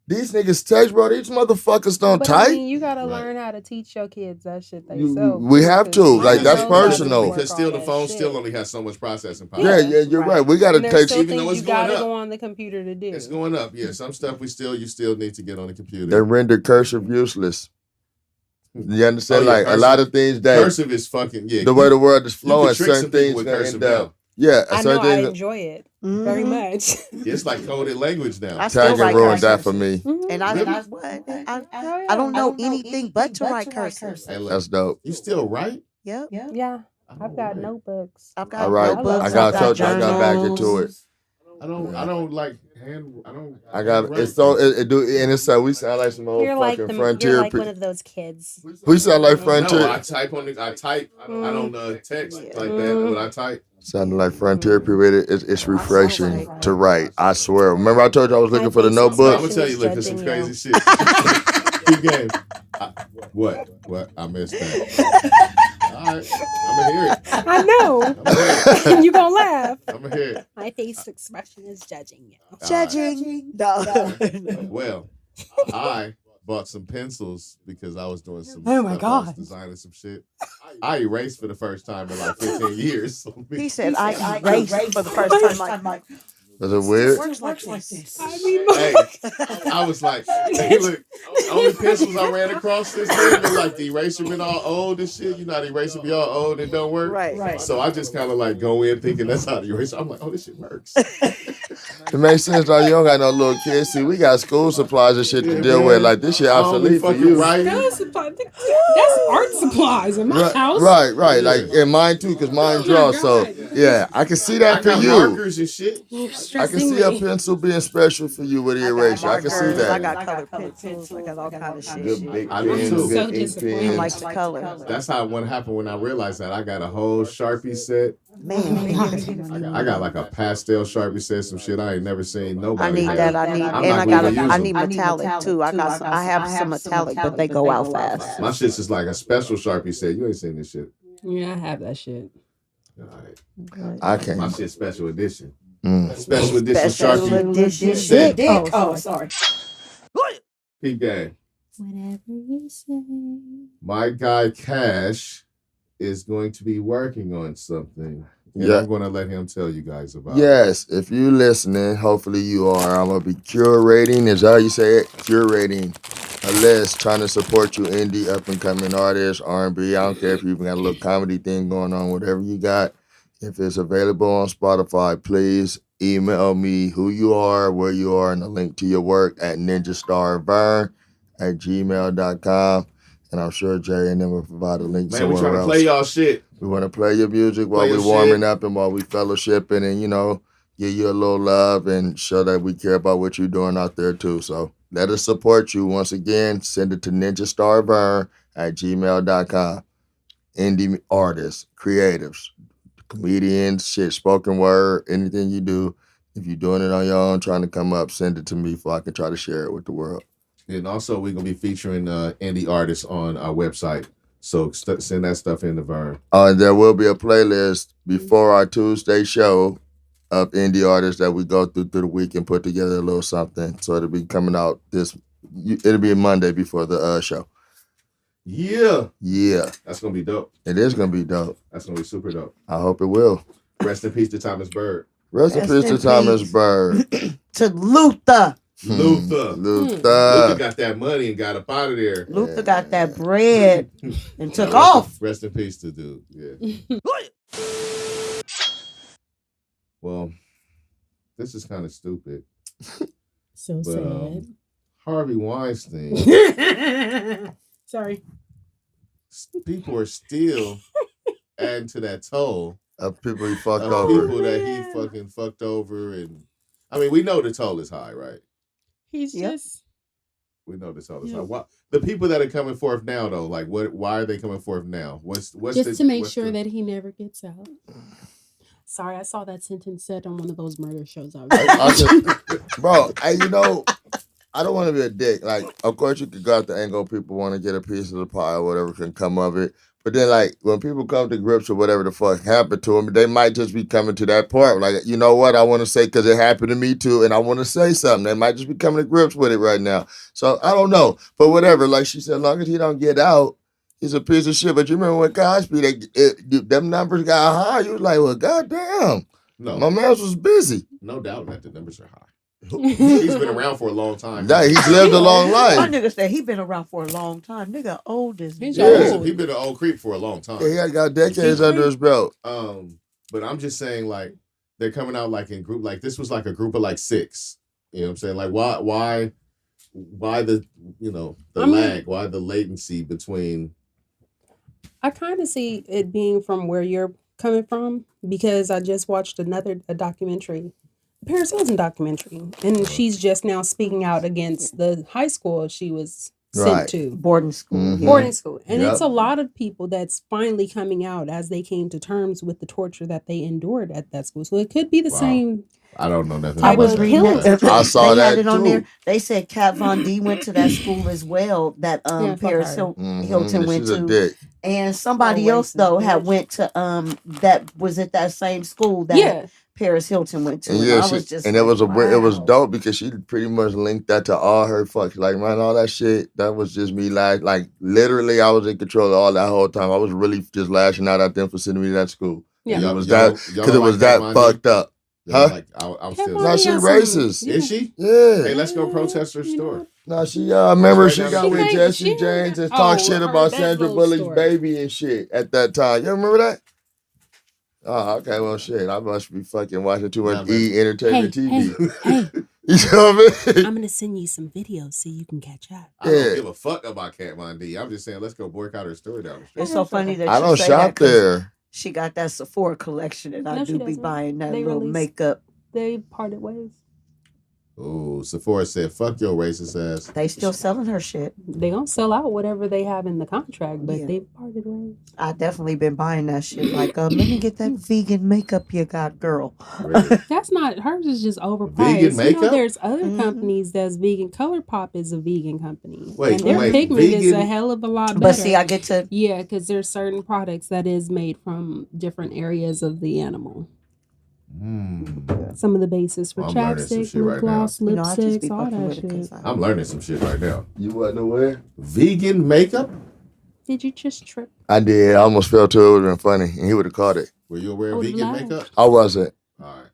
These niggas text, bro. These motherfuckers don't type. I mean, you gotta learn how to teach your kids that shit themselves. We have to. Like, that's personal. Because still the phone still only has so much processing power. Yeah, you're right. We gotta take. Even though it's you gotta go on the computer to do. It's going up. Yeah, some stuff you still need to get on the computer. They render cursive useless. You understand? Like cursive, a lot of things that cursive is fucking the way the world is flowing. Certain things gonna end up. Yeah, I know. I enjoy it very much. It's like coded language now. Tagging ruined that for me. And I don't know anything but to write cursive. Hey, look, that's dope. You still write? Yep. Yeah. I've got notebooks. I've got notebooks. I got back into it. I don't like hand. I don't. I got it's so it do and it's so we sound like some old fucking frontier. You're like one of those kids. We sound like frontier. No, I type. I don't text like that. But I type. Sounding like frontier period. It's refreshing to write. I swear. Remember I told you I was looking for the notebook? I'm gonna tell you, look at some crazy shit. Keep game. What? I missed that. All right, I'm gonna hear it. I know. You gonna laugh. I'm gonna hear it. My face expression is judging you. Judging. No. Well, I bought some pencils because I was doing some. Oh my God! I was designing some shit. I erased for the first time in like 15 years. So he said, "I erased for the first time." Like, was it weird? It works like this. Hey, I was like, hey, look, only pencils I ran across this thing was like the eraser been all old and shit. You know how the eraser be all old and don't work? Right. So I just kind of like go in thinking that's how the eraser. I'm like, oh, this shit works. It makes sense, though. You don't got no little kids. See, we got school supplies and shit to deal with. Like, this shit obsolete for you. That's art supplies in my house. Right. Like, in mine, too, because mine draws. So, yeah, I can see that for you. Markers and shit. I can see a pencil being special for you with the eraser. I can see that. I got colored pencils. I got all kind of shit. Good big I do pens, too. good ink pens. I like the color. That's how what happened when I realized that I got a whole Sharpie set. Man, I got like a pastel Sharpie set, some shit I ain't never seen nobody. I need that. I need metallic too. I have some metallic, but they go out fast. My shit's just like a special Sharpie set. You ain't seen this shit. Yeah, I have that shit. All right. I can't. My shit's special edition. Special edition Sharpie set. Oh, sorry. Peep game. Whatever you say. My guy Cash is going to be working on something. And I'm going to let him tell you guys about it. Yes, if you listening, hopefully you are. I'm going to be curating, is how you say it? Curating a list, trying to support you indie, up-and-coming artists, R&B. I don't care if you even got a little comedy thing going on, whatever you got. If it's available on Spotify, please email me who you are, where you are, and a link to your work at ninjastarvern@gmail.com. And I'm sure Jay and them will provide a link somewhere else. Man, we're trying to play y'all shit. We want to play your music while we're warming up and while we fellowshipping and, give you a little love and show that we care about what you're doing out there too. So let us support you. Once again, send it to ninjastarvern@gmail.com. Indie artists, creatives, comedians, shit, spoken word, anything you do. If you're doing it on your own, trying to come up, send it to me so I can try to share it with the world. And also, we're going to be featuring indie artists on our website. So send that stuff in to Vern. And there will be a playlist before our Tuesday show of indie artists that we go through the week and put together a little something. So it'll be coming out it'll be Monday before the show. Yeah. Yeah. That's going to be dope. It is going to be dope. That's going to be super dope. I hope it will. Rest in peace to Thomas Bird. Rest in peace to Thomas Bird. To Luther. Luther got that money and got up out of there. Luther got that bread and took off. Rest in peace to dude. Yeah. this is kind of stupid. So sad. Harvey Weinstein. Sorry. People are still adding to that toll of people he fucked of over. people that he fucking fucked over, and I mean, we know the toll is high, right? He's just. We know the toll is high. Why, the people that are coming forth now, though, like, why are they coming forth now? What's just to make sure that he never gets out. Sorry, I saw that sentence said on one of those murder shows. Bro, you know, I don't want to be a dick. Like, of course, you could go out the angle people want to get a piece of the pie or whatever can come of it. But then, like, when people come to grips with whatever the fuck happened to them, they might just be coming to that part. Like, you know what? I want to say because it happened to me too, and I want to say something. They might just be coming to grips with it right now. So I don't know. But whatever. Like she said, as long as he don't get out, he's a piece of shit. But you remember when Cosby, them numbers got high? You was like, well, goddamn. No. My man was busy. No doubt that the numbers are high. He's been around for a long time. Yeah, he's lived a long life. My nigga said he been around for a long time. Nigga old as He's old. He been an old creep for a long time. Yeah, he got decades under his belt. But I'm just saying, like, they're coming out like in group. Like this was like a group of like 6. You know what I'm saying? Like why the lag? Why the latency between? I kind of see it being from where you're coming from because I just watched a documentary. Paris Hilton documentary, and she's just now speaking out against the high school she was sent to. Boarding school. Mm-hmm. Boarding school. And it's a lot of people that's finally coming out as they came to terms with the torture that they endured at that school. So it could be the same. I don't know nothing. I was reading it. I saw that it on too. There. They said Kat Von D went to that school as well that Paris Hilton went to. And somebody else though had went to that was at that same school that Paris Hilton went to. Yeah, it was dope because she pretty much linked that to all her fucks. Like, man, all that shit, that was just me like literally I was in control of all that whole time. I was really just lashing out at them for sending me to that school. Yeah. It was that because it was that fucked up. Huh? Like, I'm still. No, she racist. Is she? Yeah. Hey, let's go protest her store. No, she remember she got with Jesse James and talk shit about Sandra Bullock's baby and shit at that time. You remember that? Oh, okay. Well, shit. I must be fucking watching too much entertainment TV. Hey. You know what I mean? I'm gonna send you some videos so you can catch up. I don't give a fuck about Kat Von D. I'm just saying, let's go boycott her store down the street. It's so funny that I don't shop there. She got that Sephora collection, and I do be buying that little makeup. They parted ways. Oh, Sephora said, "Fuck your racist ass." They still selling her shit. They gonna sell out whatever they have in the contract, but they parted ways. I definitely been buying that shit. Like, let me get that vegan makeup you got, girl. Really? That's not hers. Is just overpriced. Vegan makeup. You know, there's other companies that's vegan. ColourPop is a vegan company. Wait, and their pigment is a hell of a lot better. But see, I get to because there's certain products that is made from different areas of the animal. Some of the bases for chapstick, lip gloss, lipsticks, all that shit. I'm learning some shit right now. You wasn't aware? Vegan makeup? Did you just trip? I did. I almost fell to it. It would have been funny, and he would have caught it. Were you aware of vegan makeup? I wasn't. All right.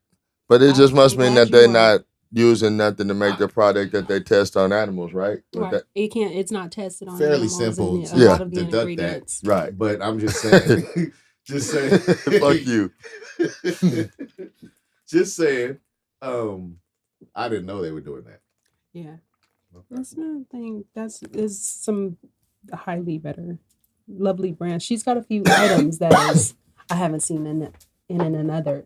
But it just must mean that they're not using nothing to make the product that they test on animals, right? Right. It's not tested on fairly animals. Simple. A lot of the deduct ingredients. that. Right. But I'm just saying. Just saying. Fuck you. Just saying. I didn't know they were doing that. Yeah. Okay. That's another thing. Is some highly better, lovely brands. She's got a few items that I haven't seen in another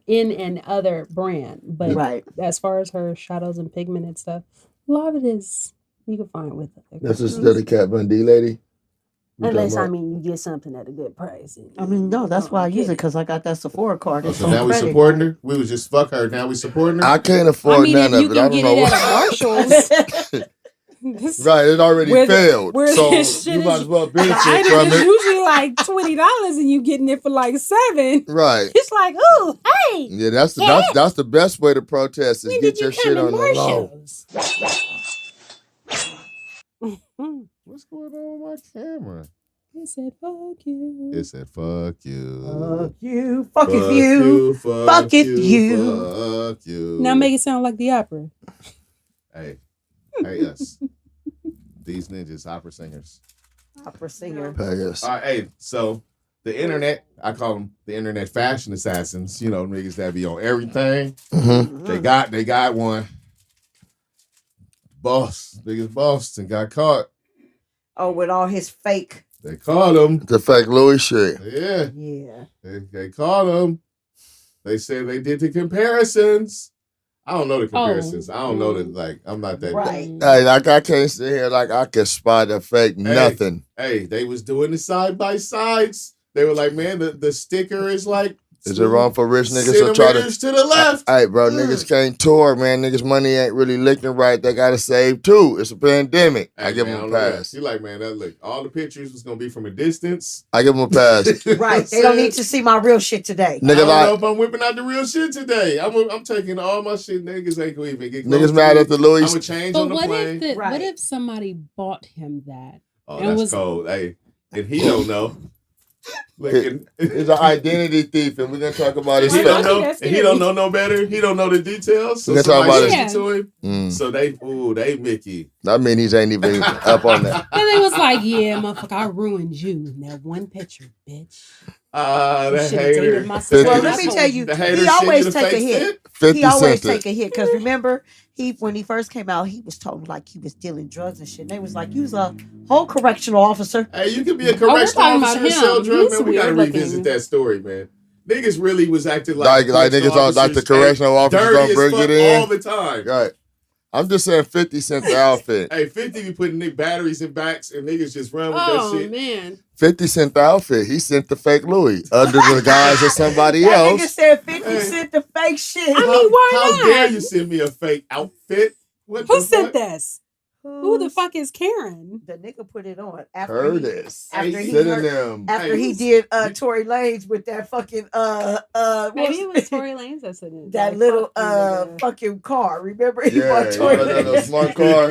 brand. But as far as her shadows and pigment and stuff, a lot of it is you can find with it. That's still the Kat Von D lady. Unless, you get something at a good price. No, that's why I use it, because I got that Sephora card. So now we supporting her? We was just fuck her. Now we supporting her? I can't afford none of it. I don't know what. Right, it already failed. So you might as well benefit from it. Usually like $20 and you getting it for like $7. Right. It's like, ooh, hey. Yeah, that's the best way to protest is get your shit on the low. What's going on with my camera? It said, fuck you. It said, fuck you. Fuck you. Fuck you. Fuck you. Fuck you. Now make it sound like the opera. Hey us. These ninjas, opera singers. Opera singer. Pay us. All right, hey, so the internet, I call them the internet fashion assassins. You know, niggas that be on everything. Mm-hmm. They got one. Biggest boss, and got caught. Oh, with all his fake. They caught him. The fake Louis shit. Yeah. Yeah. They caught him. They said they did the comparisons. I don't know the comparisons. I don't know that, I'm not that. Right. Hey, I can't sit here I can spot a fake nothing. Hey, they was doing the side by sides. They were like, man, the sticker is like. Is it wrong for rich niggas to try to the left? Hey, bro, niggas can't tour, man. Niggas' money ain't really licking right. They gotta save too. It's a pandemic. Hey, I give them a pass. He like, man, that look. All the pictures was gonna be from a distance. I give them a pass. Right. They don't need to see my real shit today. I don't know if I'm whipping out the real shit today. I'm taking all my shit. Niggas ain't gonna even get close. Niggas mad at the Louis. I'm gonna change on the plane. What if somebody bought him that? Oh, that's cold. Hey, and he don't know. He's an identity thief, and we're gonna talk about his he don't know no better. He don't know the details. So we're gonna talk about it to him. So they Mickey. I mean, he ain't even up on that. And they was like, "Yeah, motherfucker, I ruined you in that one picture, bitch." That hater. Well, let me tell you, he always take a hit. He always take a hit because remember, when he first came out, he was talking like he was dealing drugs and shit. And they was like, "You was a whole correctional officer." Hey, you can be a correctional officer and sell drugs, man. We gotta revisit that story, man. Niggas really was acting like niggas on like the correctional officers gonna bring it in all the time. Right. I'm just saying 50 Cent the outfit. Hey, 50 be putting batteries in backs and niggas just run with that shit. Oh, man. 50 Cent the outfit. He sent the fake Louis under the guise of somebody else. Nigga said 50 Cent the fake shit. I mean, why not? How dare you send me a fake outfit? Who sent this? Who the fuck is Karen? The nigga put it on after he did Tory Lanes with that fucking maybe it was Tory Lanes that said it. That little fucking car. Remember he bought Tory Lanes. That smart car.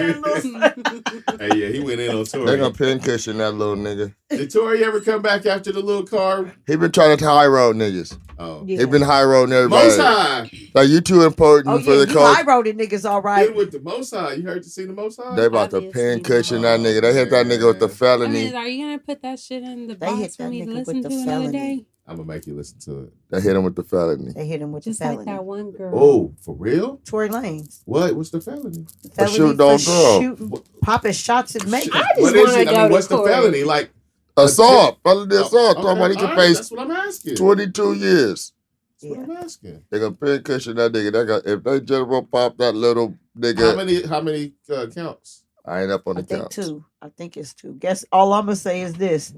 Hey, yeah, he went in on Tory. They gonna pin cushion that little nigga. Did Tory ever come back after the little car? He been trying to high road niggas. Oh, yeah. He been high roading everybody. Most High. Like you too important for the coach. High roading niggas all right. With the Most High, you heard to see the Most High. They about to pin cushion that nigga. They hit that nigga with the felony. I mean, are you gonna put that shit in the box for me to listen to another day? I'm gonna make you listen to it. They hit him with the felony. They hit him with just the felony. Like that one girl. Oh, for real? Tory Lanes. What's the felony? For shooting on girl. Popping shots and making. What is it? I mean, what's the felony? Like assault. Felony assault. Talking about he can face. That's what I'm asking. 22 years. That's what I'm asking. They gonna pin cushion that nigga. If they general pop that little nigga. How many counts? I ain't up on the counts. I think it's 2. Guess all I'm gonna say is this.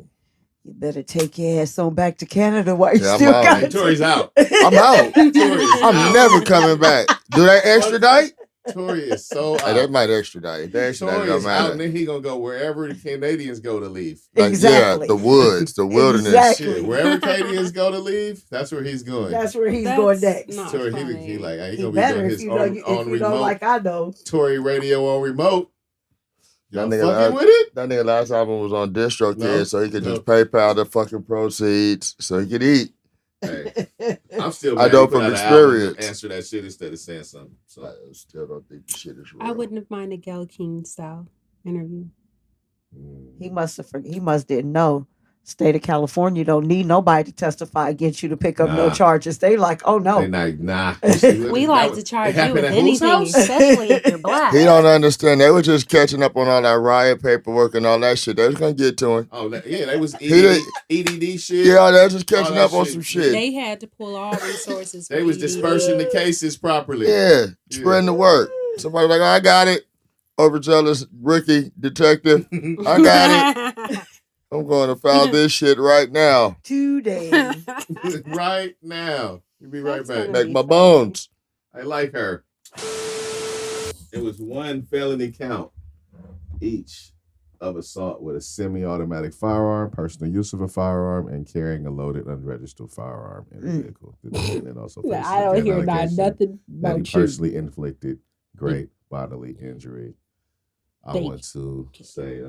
You better take your ass on back to Canada while you still got it. Tory's out. I'm out. I'm never coming back. Do they extradite? Tory is so out. Hey, they might extradite. They extradite, Tory is out, and then he gonna go wherever the Canadians go to leave. Like, exactly. Yeah, the woods, the wilderness. Exactly. Shit, wherever Canadians go to leave, that's where he's going. That's where he's going next. Tory, he gonna be doing his on remote. Like I know. Tory radio on remote. That nigga last album was on DistroKid, so he could just PayPal the fucking proceeds so he could eat. Hey, I'm still. I know from experience. Answer that shit instead of saying something. So I still don't think the shit is real. I wouldn't have minded Gayle King style interview. He must didn't know. State of California don't need nobody to testify against you to pick up no charges. They like, oh no. They like, nah. We like to charge you with anything, especially if you're black. He don't understand. They were just catching up on all that riot paperwork and all that shit. They was gonna get to him. Oh yeah, they was EDD shit. Yeah, they was just catching up on some shit. They had to pull all resources. They was dispersing the cases properly. Yeah, spreading the work. Somebody like, I got it. Overzealous rookie detective. I got it. I'm going to file this shit right now. Today. Right now. You'll be right back. Make my bones. I like her. It was 1 felony count each of assault with a semi-automatic firearm, personal use of a firearm, and carrying a loaded unregistered firearm in the vehicle. The defendant also I don't hear nothing about that he personally inflicted great bodily injury. I want to say...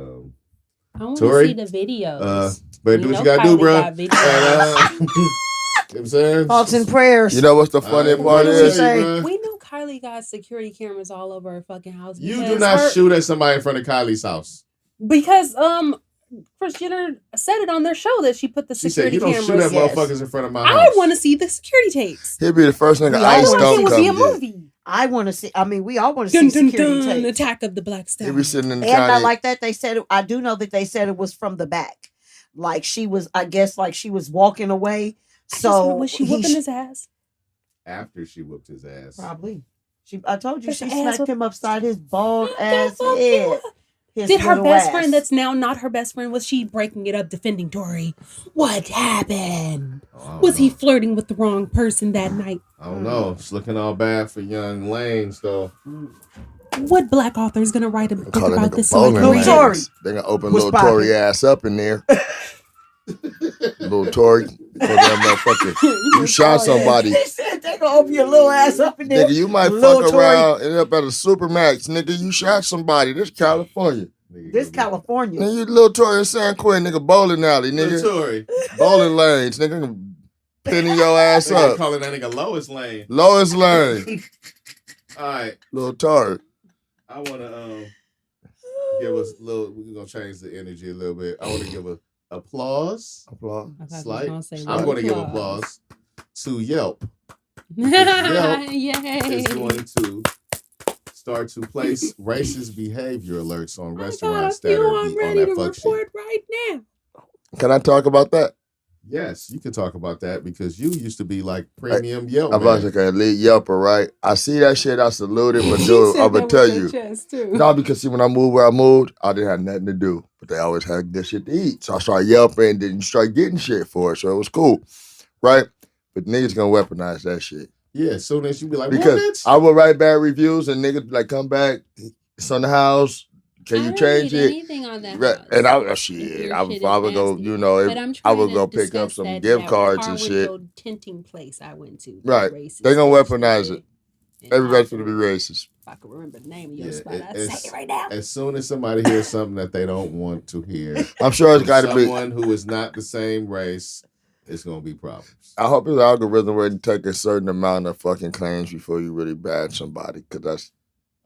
I want Tory, to see the videos. But do what you gotta do, bro. And, you know what I'm saying? Thoughts and prayers. You know what's the funny part is? We know Kylie got security cameras all over her fucking house. You do not shoot at somebody in front of Kylie's house. Because Kris Jenner said it on their show that she put the She said, security "You don't cameras. shoot at motherfuckers in front of my house." I want to see the security tapes. He'll be the first nigga We Ice all It don't would come be a get. movie. I want to see. I mean, we all want to Dun, see dun, security dun, tape. Attack of the Black He'll Stallion. be sitting in the And not county. like that. They said. I do know that they said it was from the back. Like she was. I guess like she was walking away. So was she whooping his ass? After she whooped his ass. Probably. I told you His she ass smacked whoop- him upside his bald That ass fucking head. His Did her little best ass. friend that's now not her best friend, was she breaking it up, defending Tory? What happened? Was he flirting with the wrong person that night? I don't know. It's looking all bad for young Lanes, though. What black author is going to write a book Call that about nigga this? So I bowling can read Tory. it? They gonna open What's little Tory poppin'? ass up in there. Little Tory. That motherfucker. You shot somebody. They said they gonna open your little ass up in there. Nigga, you might Lil fuck Tory. around and end up at a Supermax. Nigga, you shot somebody. This California. This California. Nigga, you little Tory in San Quentin, nigga, bowling alley, nigga. Tory. Bowling lanes, nigga. Pinning your ass They up. calling that nigga Lois Lane. Lois Lane. All right. Little Tory. I want to give us a little, we're going to change the energy a little bit. I want to give a applause. Applause. I thought you Slight. was gonna say I'm going to give applause to Yelp. Yelp Yay. is going to start to place racist behavior alerts on I got a restaurants that few are I'm on ready that to fuck shit. report right now. Can I talk about that? Yes, you can talk about that because you used to be like premium Yelp. I'm about to say elite Yelper, right? I see that shit, I salute it, but dude, I'm gonna tell you. No, because see, when I moved where I moved, I didn't have nothing to do, but they always had good shit to eat. So I started Yelping and then start getting shit for it. So it was cool, right? But niggas gonna weaponize that shit. Yeah, as soon as you be like, Because what? I will write bad reviews and niggas be like, come back, it's on the house. Can you change it? Anything on that Right. house. And I If shit, your I shit would is probably go, nasty. you know, But I'm I trying would to go pick up discuss some that gift cards and Harwood shit. Road tinting place I went to. Right. Racist They gonna place weaponize and it. shit. Everybody's And gonna be racist. if I could remember the name of your Yeah, spot, I'd it's- say it right now. As soon as somebody hears something that they don't want to hear, I'm sure it's from gotta be. someone who is not the same race, it's gonna be problems. I hope his algorithm would take a certain amount of fucking claims before you really badge somebody. Cause that's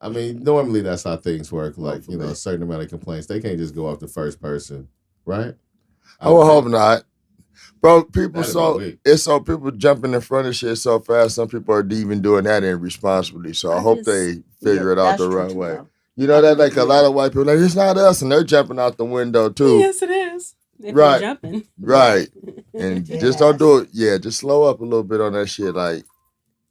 I mean, normally that's how things work. Like, for you know, me. a certain amount of complaints. They can't just go off the first person, right? I would hope not. Bro, people That'd be weak. it's so people jumping in front of shit so fast. Some people are even doing that irresponsibly. So I hope just- they figure it out that's the true right too, way. though. You know that like a lot of white people like it's not us, and they're jumping out the window too. Yes, it is. If Right. you're jumping. Right. And Yeah. just don't do it. Yeah, just slow up a little bit on that shit. Like,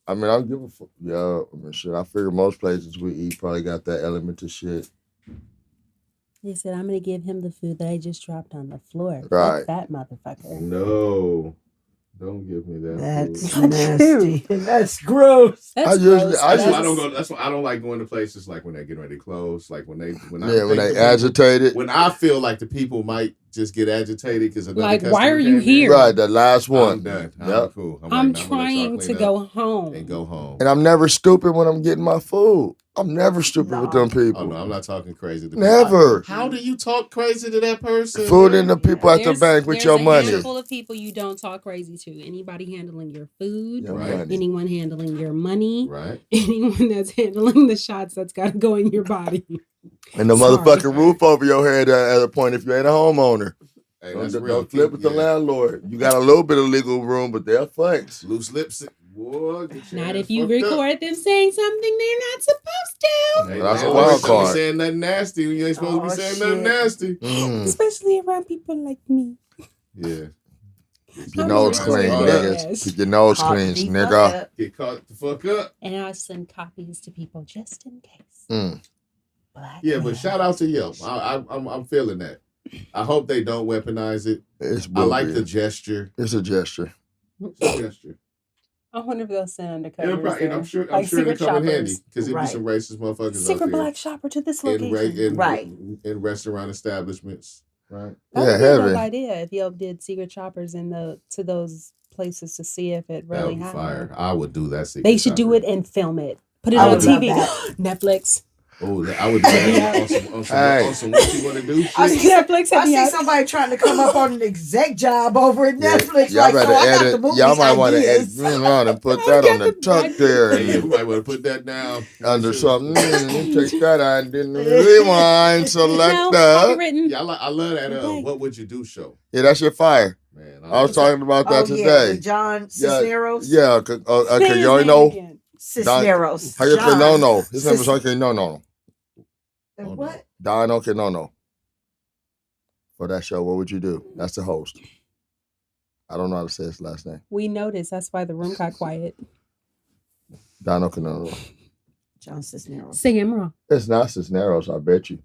I mean, I'll give a fuck. Yeah, I mean, shit. I figure most places we eat probably got that element of shit. He said, I'm going to give him the food that I just dropped on the floor. Fuck Right. that motherfucker. No. Don't give me that. That's food. nasty. That's gross. That's I usually- gross. I That's why I That's- don't go. That's why I don't like going to places like when they're getting ready to close. Like when Yeah, when they people- agitated. When I feel like the people might just get agitated because Like, why are you came in, here? Right, the last I'm one. done. I'm Yep. cool. I'm like, nah, I'm gonna let y'all trying to clean go up home. and go home. And I'm never stupid when I'm getting my food. I'm never stupid with No. them people. Oh no, I'm not talking crazy. To Never. people. How do you talk crazy to that person? Food in the people at the There's- bank with there's your a money. handful of people you don't talk crazy to. Anybody handling your food, Your Right. money. anyone handling your money, Right. anyone that's handling the shots that's got to go in your body. And the Sorry. motherfucking roof over your head at a point if you ain't a homeowner. Hey, Don't, that's don't real. flip with the landlord. You got a little bit of legal room, but they're fucks. Loose lips. Boy, get your Not ass if you fucked up. record them saying something they're not supposed to. Hey, That's man, a wild always card. saying nothing nasty when you ain't supposed to be Oh, saying shit. nothing nasty. Mm. Especially around people like me. Yeah. Keep your I'm nose recording clean, that niggas. ass. Keep your nose Caught clean, the fuck nigga. up. Get caught the fuck up. And I'll send copies to people just in case. Mm. Black Yeah, but man. shout out to Yelp. I'm feeling that. I hope they don't weaponize it. It's I like booby. the gesture. It's a gesture. It's a gesture. I wonder if they'll send And undercovers. and I'm sure Like it'll secret come in handy shoppers. because it'd be some racist motherfuckers Secret out there black shopper to this in, location. Right. in restaurant establishments. Right. That Yeah, would be a dope heavy. idea if Yelp did secret shoppers to those places to see if it That really would be happened. fire. I would do that. They should do it and film it. Put it I on would love TV. that. Netflix. Oh, I would do that on some what you want to do shit. I see Netflix. I see somebody trying to come up on an exec job over at Netflix. Y'all Like, better I got edit. the movie Y'all might want to edit ideas. and put that on the tuck there. Hey, you might want to put that down Under something. Take that out. Then rewind. Select that. Yeah, I love that. What would you do show? Yeah, that shit fire. Man, I was talking about that today. With John Cisneros. Yeah, okay, you already know. Cisneros. How you no. His name is okay, no. What? Don okay, no. For that show, what would you do? That's the host. I don't know how to say his last name. We noticed. That's why the room got quiet. Don okay, no. John Cisneros. Say him wrong. It's not Cisneros, I bet you.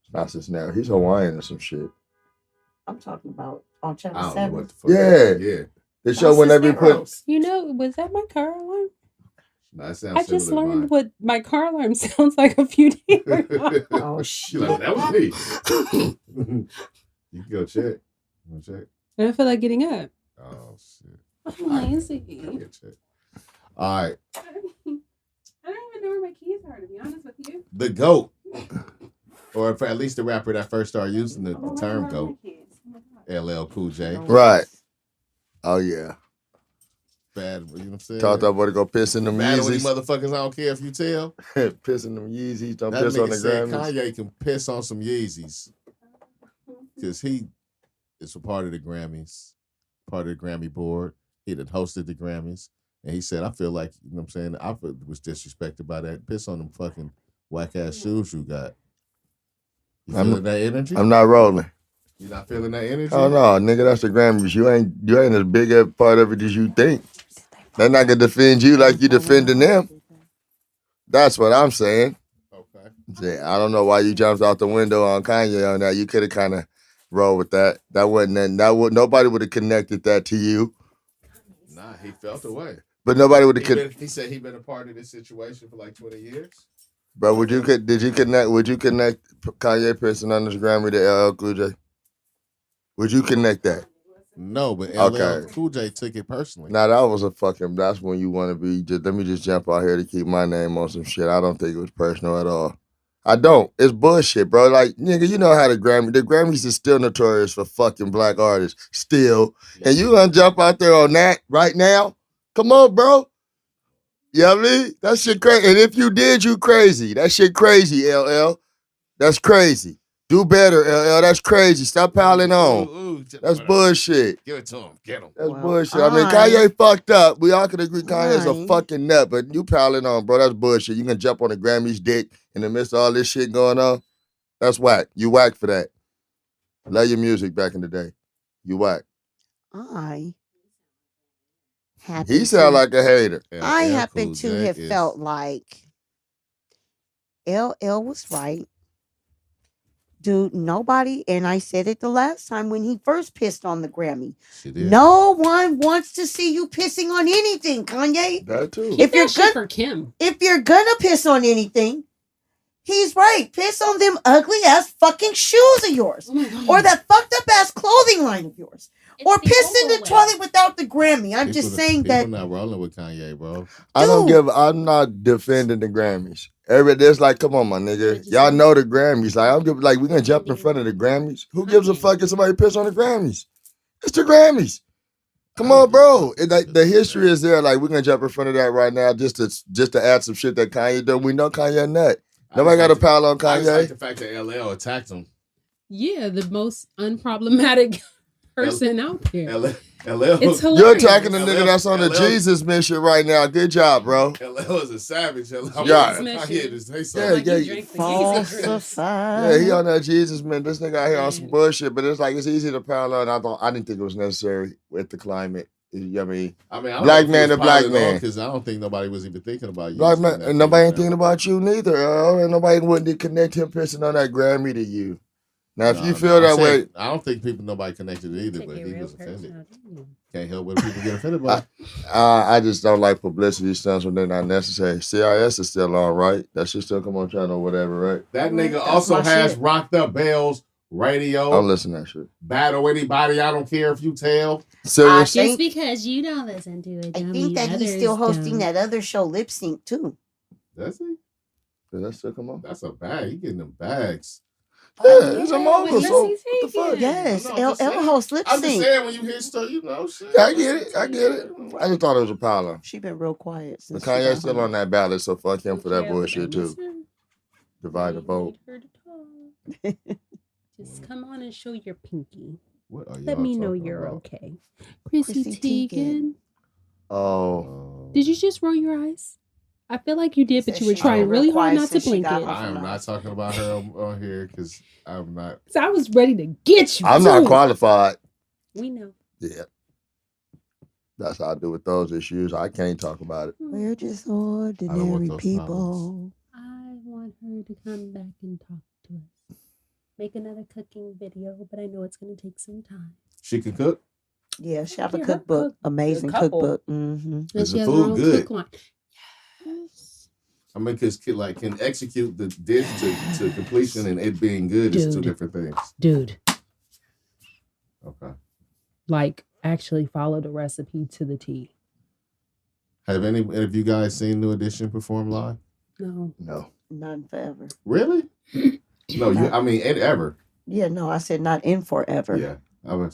It's not Cisneros. He's Hawaiian or some shit. I'm talking about on Channel I don't 7. know what the fuck. Yeah. The show when they be put. You know, was that my car alarm? No, I just learned what my car alarm sounds like a few days ago. Oh shit! Like, that was me. You can go check. You check? I don't feel like getting up. Oh shit! I'm lazy. All right. I don't even know where my keys are, to be honest with you. The GOAT, or at least the rapper that first started using the term GOAT, LL Cool J. Right. Oh yeah. Bad, you know what I'm saying? Talked about to go piss in them Bad with these Yeezys. motherfuckers, I don't care if you tell. Piss in them Yeezys, don't That piss on the said Grammys. Kanye can piss on some Yeezys. Because he is a part of the Grammys, part of the Grammy board. He had hosted the Grammys. And he said, I feel like, you know what I'm saying, I was disrespected by that. Piss on them fucking whack-ass shoes you got. You feeling that energy? I'm not rolling. You not feeling that energy? Oh no, nigga, that's the Grammys. You ain't as big a part of it as you think. They're not gonna defend you like you defending them. That's what I'm saying. Okay. I don't know why you jumped out the window on Kanye on that. You could have kind of rolled with that. That wasn't. Nobody would have connected that to you. Nah, he felt away. But nobody would have. He said he'd been a part of this situation for like 20 years. Bro, did you connect? Would you connect Kanye pissing on this Grammy to LL Cool J? Would you connect that? No, but LL Cool J took it personally. Nah, that's when you want to be. Let me just jump out here to keep my name on some shit. I don't think it was personal at all. I don't. It's bullshit, bro. Like, nigga, you know how the Grammys is still notorious for fucking black artists. Still. And you gonna jump out there on that right now? Come on, bro. You know what I mean? That shit crazy. And if you did, you crazy. That shit crazy, LL. That's crazy. Do better, LL. That's crazy. Stop piling on. That's bullshit. Give it to him. Get him. That's bullshit. I mean, Kanye fucked up. We all can agree Kanye's a fucking nut, but you piling on, bro. That's bullshit. You can jump on the Grammys dick in the midst of all this shit going on. That's whack. You whack for that. Love your music back in the day. You whack. He sound like a hater. I happen to have felt like LL was right. Dude, nobody, and I said it the last time when he first pissed on the Grammy. No one wants to see you pissing on anything, Kanye. That too. If you're gonna piss on anything, he's right. Piss on them ugly ass fucking shoes of yours, or that fucked up ass clothing line of yours, or piss in the toilet without the Grammy. I'm just saying that. I'm not rolling with Kanye, bro. I'm not defending the Grammys. Everybody's like, come on, my nigga. Y'all know the Grammys. Like, we're gonna jump in front of the Grammys. Who gives a fuck if somebody piss on the Grammys? It's the Grammys. Come on, bro. The history is there. Like, we're gonna jump in front of that right now just to add some shit that Kanye done. We know Kanye nut. Nobody got a pile on Kanye. I just like the fact that LL attacked him. Yeah, the most unproblematic person out there. It's hilarious. You're attacking the nigga that's on the Jesus mission right now. Good job, bro. LL is a savage. Yeah, he on that Jesus man. This nigga out here on some bullshit, but it's like it's easy to parallel. And I didn't think it was necessary with the climate. You know what I mean, black man to black man. Because I don't think nobody was even thinking about you. Black man, and nobody ain't thinking about you neither. And nobody wouldn't connect him pissing on that Grammy to you. Now, if you feel that way, I don't think nobody connected it either, but he was offended. Can't help what people get offended by. I just don't like publicity stunts when they're not necessary. CIS is still on, right? That should still come on channel or whatever, right? That nigga also has Rocked Up Bells radio. Don't listen to that shit. Battle anybody, I don't care if you tell. Serious? Just because you don't listen to it. I think that he's still hosting that other show, Lip Sync, too. Does he? Did that still come on? That's a bag. You getting them bags. Yeah, it's a mogul. So what the fuck? Yes, I know, I'm just L saying. host lip I'm just sync. saying when you hear stuff, you know, shit. Yeah, I get it. I just thought it was a pile. She been real quiet But since she Kanye's got still home. on that ballot, so fuck him for that Yeah, bullshit but too. Divide the vote. Just come on and show your pinky. What are y'all Let me know talking you're about? okay. Chrissy Chrissy Teigen. Oh, Did you just roll your eyes? I feel like you did, but Said you were she trying been real really hard quiet not to since she blink got it. home. I am not talking about her on here because I'm not. So I was ready to get you. I'm not too. qualified. We know. Yeah, that's how I do with those issues. I can't talk about it. We're just I don't want ordinary those people. I want her to come back and talk to us. Make another cooking video, but I know it's going to take some time. She can cook. Yeah, she have a Yeah, her cookbook. Amazing couple. cookbook. Mm-hmm. And Is she the has her food own good? cook line. Yes. I mean, because like can execute the dish to completion and it being good is two Dude. different things. Dude, Okay. like actually follow the recipe to the T. Have any of you guys seen New Edition perform live? No. No. None forever. Really? No, you. I mean, ever. Yeah, no, I said not in forever. Yeah,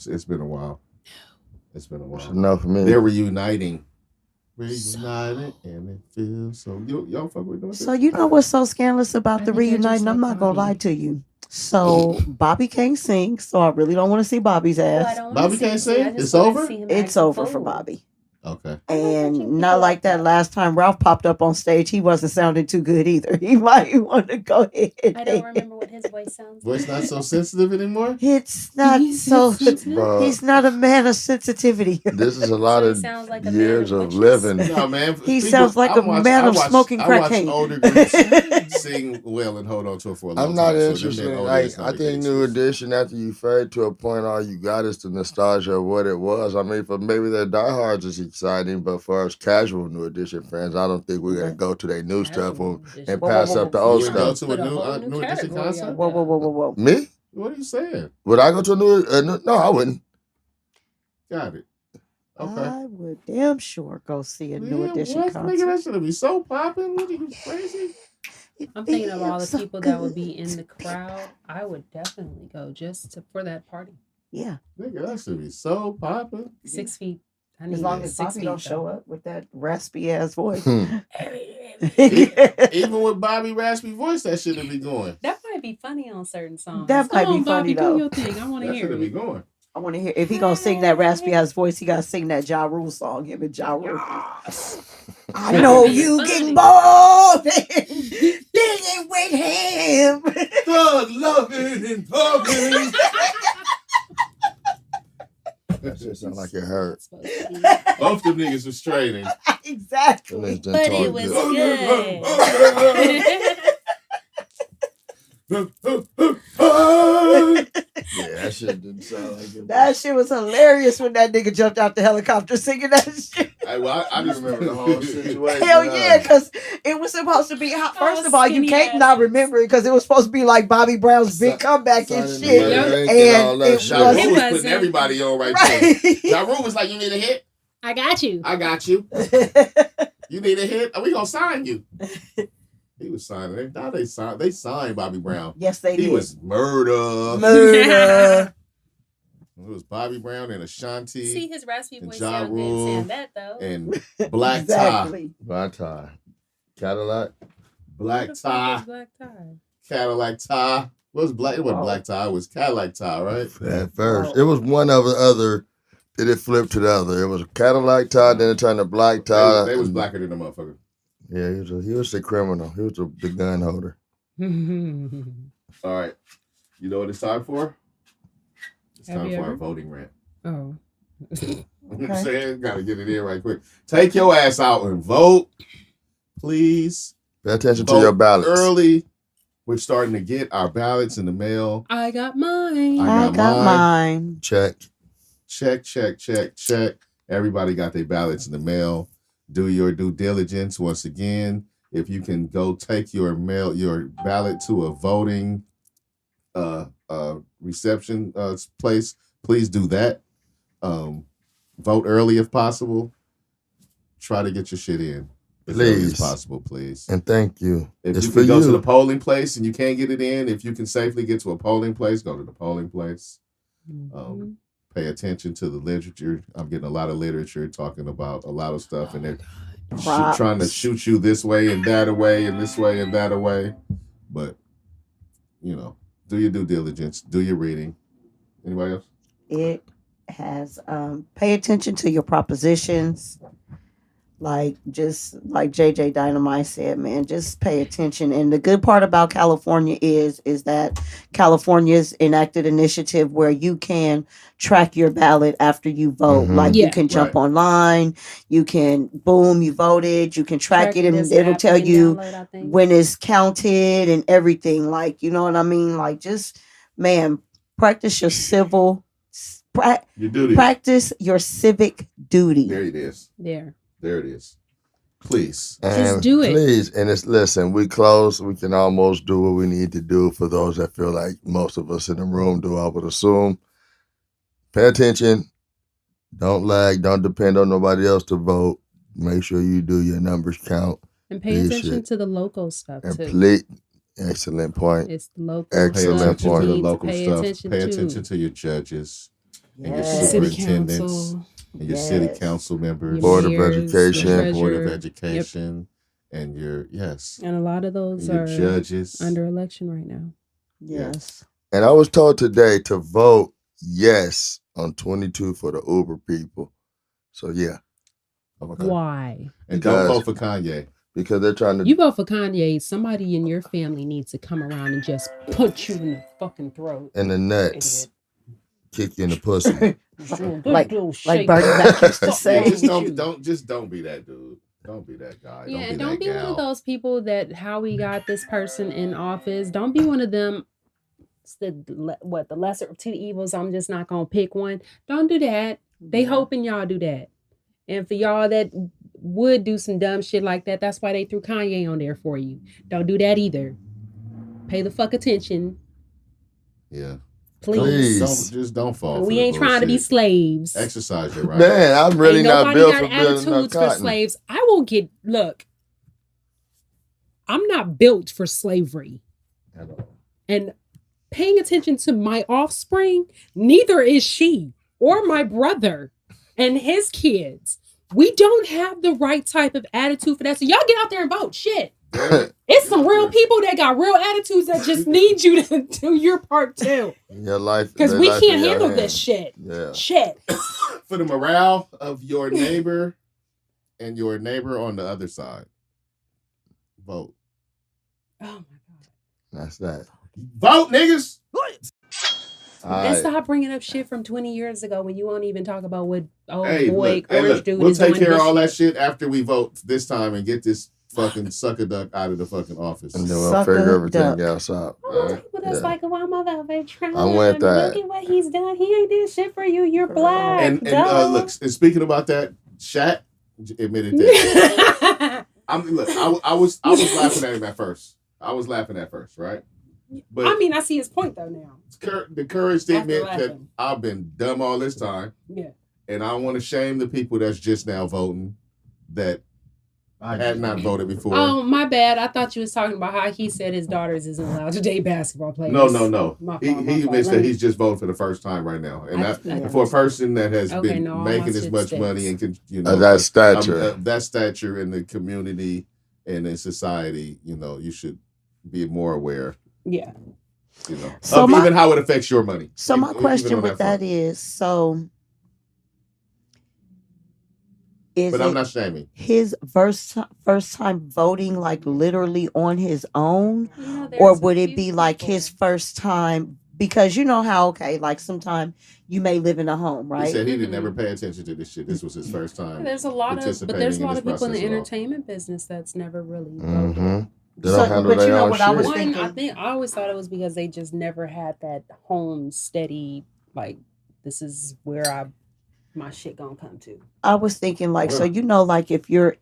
it's been a while. It's been a That's while. enough for me. They're reuniting. Reunited and it feels so. Y'all fuck with doing So you know what's so scandalous about I the think I just reuniting? I'm like not gonna lie Bobby. to you. So Bobby can't sing, so I really don't want to see Bobby's ass. Bobby can't sing? It's over? It's over for Bobby. Okay. And not like that last time Ralph popped up on stage, he wasn't sounding too good either. He might want to go ahead. I don't remember what his voice sounds like. Voice not so sensitive anymore. It's not so. Bro, He's not a man of sensitivity. this is a lot So he of sounds like a man years of of witches? living. No, man. He sounds like a man of smoking I crack watch cane. older groups sing well and hold on to it for a long I'm time. not So them interested. being older Like, is not I the think case. New Edition, after you fade to a point, all you got is the nostalgia of what it was. I mean, for maybe their diehards is exciting, but for us casual New Edition fans, I don't think we're gonna go to their new stuff and Whoa, pass whoa, up the whoa. old You would go stuff. to a new edition concert? Whoa, whoa, whoa, whoa, whoa. Me? What are you saying? Would I go to a new? No, I wouldn't. Got it. Okay. I would damn sure go see a New Yeah, Edition what? Nigga, concert. that should be so popping. What are you crazy? I'm thinking of all the So people that would good. be in the crowd. I would definitely go for that party. Yeah, Nigga, that should be so popping. 6 feet. I need as long as 6 Bobby feet. don't show up with that raspy ass voice. Even with Bobby raspy voice, that shouldn't be going. That might be funny on certain songs. That Come might be on, Bobby, funny, though. do your thing. I want to That hear shouldn't be it. going. I want to hear if he gonna sing that raspy ass voice. He gotta sing that Ja Rule song. Him and Ja Rule. I know you getting bored digging with him. Thug loving and thugging. That shit sound like it hurt. Both them niggas was trading. Exactly. But it was Yeah, that shit didn't sound like it. That shit was hilarious when that nigga jumped out the helicopter singing that shit. I just remember the whole situation. Hell yeah, because it was supposed to be. First of all, you can't not remember it because it was supposed to be like Bobby Brown's big comeback and Signing the shit. murder And ink and all that it shit. Ja Rule was was wasn't. putting everybody on right there. right. Ja Rule was like, you need a hit? I got you. I got you. You need a hit? We gonna sign you. He was signing it. Now they signed Bobby Brown. Yes, they He did. was murder. Murder. It was Bobby Brown and Ashanti See his raspy And voice Ja sound Rule. good saying that though. and Black Exactly. Black tie. Cadillac. Tie. Black What the fuck Tie. is Black tie? Cadillac Tie. What was black? It wasn't Oh. Black Tie. It was Cadillac Tie, right? At first, it was one of the other. Then it flipped to the other. It was a Cadillac tie, then it turned to black tie. They was blacker than the motherfucker. Yeah, he was the criminal. He was the gun holder. All right. You know what it's time for? It's Have time you for our ever? voting rant. Oh. You know what I'm saying? Gotta get it in right quick. Take your ass out and vote. Please. Pay attention to Vote your ballots. early. We're starting to get our ballots in the mail. I got mine. I I got mine. Check. Check. Everybody got their ballots in the mail. Do your due diligence. Once again, if you can go take your ballot to a voting reception place, please do that. Vote early if possible. Try to get your shit in. as early as Please. possible, please. And thank you. If It's you for can go you. to the polling place and you can't get it in, if you can safely get to a polling place, go to the polling place. Pay attention to the literature. I'm getting a lot of literature talking about a lot of stuff, and they're trying to shoot you this way and that away and this way and that away. But, you know, do your due diligence. Do your reading. Anybody else? It has pay attention to your propositions. Like just like JJ Dynamite said, man, just pay attention. And the good part about California is that California's enacted initiative where you can track your ballot after you vote. Like you can jump online, you can boom, you voted, you can track it, and it'll tell you when it's counted and everything. Like, you know what I mean? Like, just man, practice your civil your duty. Practice your civic duty. There it is. There it is. Please. Just do it. Please. And listen, we close. We can almost do what we need to do for those that feel like most of us in the room do, I would assume. Pay attention. Don't lag. Don't depend on nobody else to vote. Make sure you do your numbers count. And pay attention to the local stuff, too. Excellent point. It's the local Excellent stuff. point. To the local stuff. Pay attention to your judges and your superintendents. And your city council members, Board of Education, and your and a lot of those are judges under election right now. Yes. And I was told today to vote yes on 22 for the Uber people. So yeah. Why? And don't vote for Kanye. Because they're trying to. You vote for Kanye, somebody in your family needs to come around and just punch you in the fucking throat. In the nuts. Kick you in the pussy. like Bernie Mac used to say. Just don't be that dude. Don't be that guy. Yeah, don't be one of those people that how we got this person in office. Don't be one of them. The lesser of two evils. I'm just not gonna pick one. Don't do that. They hoping y'all do that. And for y'all that would do some dumb shit like that, that's why they threw Kanye on there for you. Don't do that either. Pay the fuck attention. Yeah. Please. Don't fall. We ain't trying to be slaves. Exercise your right. Man, I'm really not built for attitudes for slaves. I will get. Look, I'm not built for slavery. At all. And paying attention to my offspring, neither is she or my brother and his kids. We don't have the right type of attitude for that. So y'all get out there and vote. Shit. It's some real people that got real attitudes that just need you to do your part too. Your life. Because we can't handle this shit. Yeah. Shit. For the morale of your neighbor and your neighbor on the other side. Vote. Oh my God. That's that. Vote, niggas. And stop bringing up shit from 20 years ago when you won't even talk about what orange dude we'll is take doing care of all that shit. shit after we vote this time and get this fucking sucker duck out of the fucking office. And then we'll figure everything else out. People that's like, well, I'm over Trump. I'm with that. Look at what he's done. He ain't did shit for you. You're black. And look, and speaking about that, Shaq admitted that. I was laughing at him at first. Right? But I mean, I see his point though now. The courage to admit that I've been dumb all this time. Yeah. And I don't want to shame the people that's just now voting that I had not voted before. Oh, my bad. I thought you was talking about how he said his daughters isn't allowed to date basketball players. No. He admits that he's just voting for the first time right now. And for a person that has been making as much money and can, that stature. That stature in the community and in society, you should be more aware. Yeah. So even how it affects your money. So my question with that is, but I'm not shaming. His first time voting, like literally on his own, or would it be like his first time? Because you know how like sometimes you may live in a home, right? He said he didn't never pay attention to this shit. This was his first time. There's a lot of people in the entertainment business that's never really voted. Mm-hmm. They don't handle their own shit. I always thought it was because they just never had that home steady, like, this is where my shit gonna come to. I was thinking like, if you're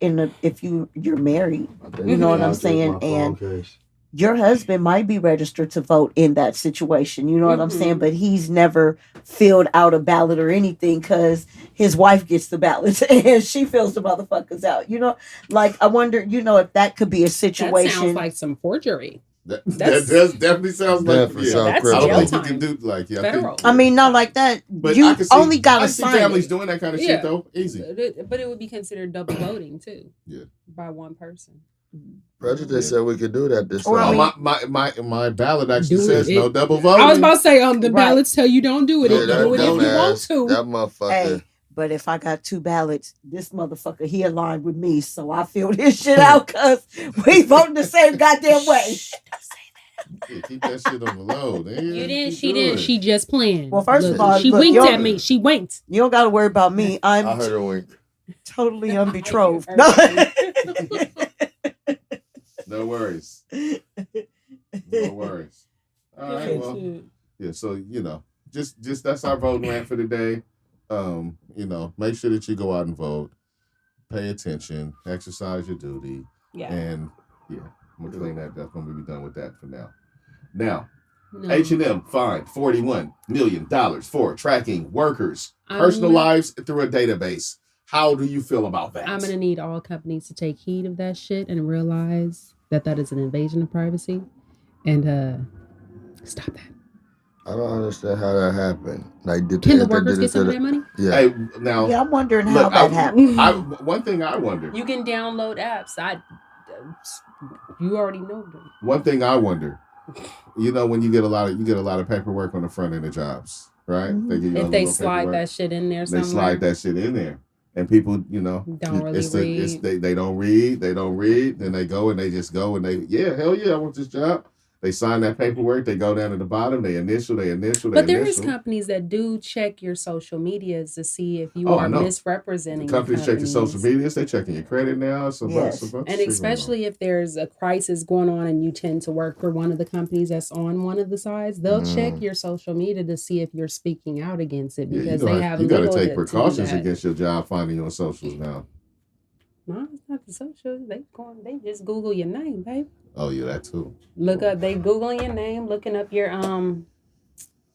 married, you know what I'm saying? And your husband might be registered to vote in that situation. You know what I'm saying? But he's never filled out a ballot or anything because his wife gets the ballots and she fills the motherfuckers out. You know, like I wonder, if that could be a situation. That sounds like some forgery. That definitely sounds like that's I don't jail think time. you can do like Federal. I mean, not like that. But You only got to I see sign families it. doing that kind of shit though. Easy. But it would be considered double voting too. Yeah. By one person. President said we could do that this Or, time. I mean- My ballot actually Do says it. no double voting. I was about to say, the Right. ballots tell you don't do it. Yeah, Do it if you want to. That motherfucker. Hey, but if I got 2 ballots, this motherfucker, he aligned with me, so I filled his shit out because we voting the same goddamn way. Yeah, keep that shit on the low. You didn't. She didn't. She just playing. Well, first of all, she look, winked y'all- at me. She winked. You don't got to worry about me. I I'm heard her wink. totally unbetrothed. I No. No worries. No worries. All right. Well, yeah. So just that's our voting rant for today. Make sure that you go out and vote. Pay attention. Exercise your duty. Yeah. And I'm gonna clean that. That's when we be done with that for now. Now, No. H&M fined $41 million for tracking workers' personal lives through a database. How do you feel about that? I'm gonna need all companies to take heed of that shit and realize that is an invasion of privacy, and stop that. I don't understand how that happened. Like, Can the workers get some of that money? Yeah. Hey, now, Yeah, I'm wondering how look, that happened. one thing I wonder. You can download apps. You already know them. One thing I wonder. When you get a lot of paperwork on the front end of jobs, right? Mhm. They give you If a they little slide paperwork. that shit in there somewhere. They slide that shit in there, and people, Don't really read. They don't read. They don't read. Then they go and they just go and hell yeah, I want this job. They sign that paperwork. They go down to the bottom. They initial. But there is companies that do check your social medias to see if you are misrepresenting. Companies check your social medias. They checking your credit now. And especially if there's a crisis going on and you tend to work for one of the companies that's on one of the sides, they'll check your social media to see if you're speaking out against it because they have. You got to take precautions against your job finding you on socials now. No, it's not the socials. They just Google your name, babe. Oh yeah, that too. Look up. They Googling your name, looking up your email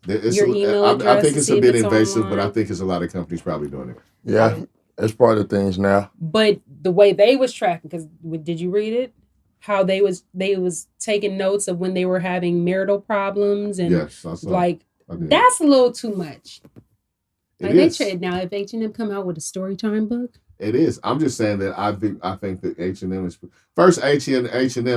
address. I think it's a bit invasive, but I think it's a lot of companies probably doing it. Yeah, it's part of things now. But the way they was tracking, because did you read it? How they was taking notes of when they were having marital problems and yes, I saw. like that's a little too much. Like now, if H&M come out with a story time book. It is. I'm just saying that I think that H&M is first. H&M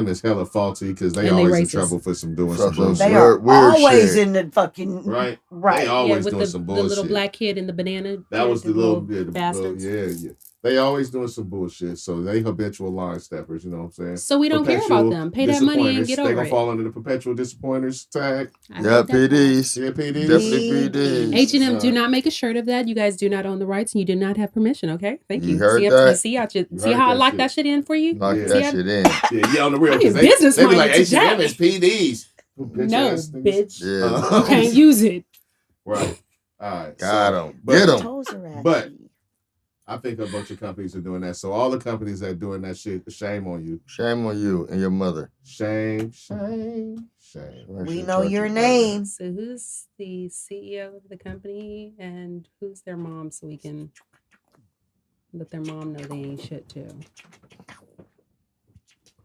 is hella faulty because they always in trouble for some bullshit. They are always in the fucking right. They always with doing some bullshit. The little black kid in the banana. That was the little bastards. Yeah. They always doing some bullshit. So they habitual line steppers. You know what I'm saying? So we don't care about them. Pay that money and get over it. They gonna fall under the perpetual disappointers tag. Yeah, PDs. Yeah, PDs. Definitely PDs. H&M, do not make a shirt of that. You guys do not own the rights and you did not have permission. Okay, thank you. You heard that? See how I locked that shit in for you? Lock that shit in. Yeah, on the real. They be like H&M is PDs. No, bitch. Yeah. You can't use it. Right. All right. Got them. Get them. But I think a bunch of companies are doing that. So all the companies that are doing that shit, shame on you. Shame on you and your mother. Shame. We know your name. So who's the CEO of the company and who's their mom so we can let their mom know they ain't shit too.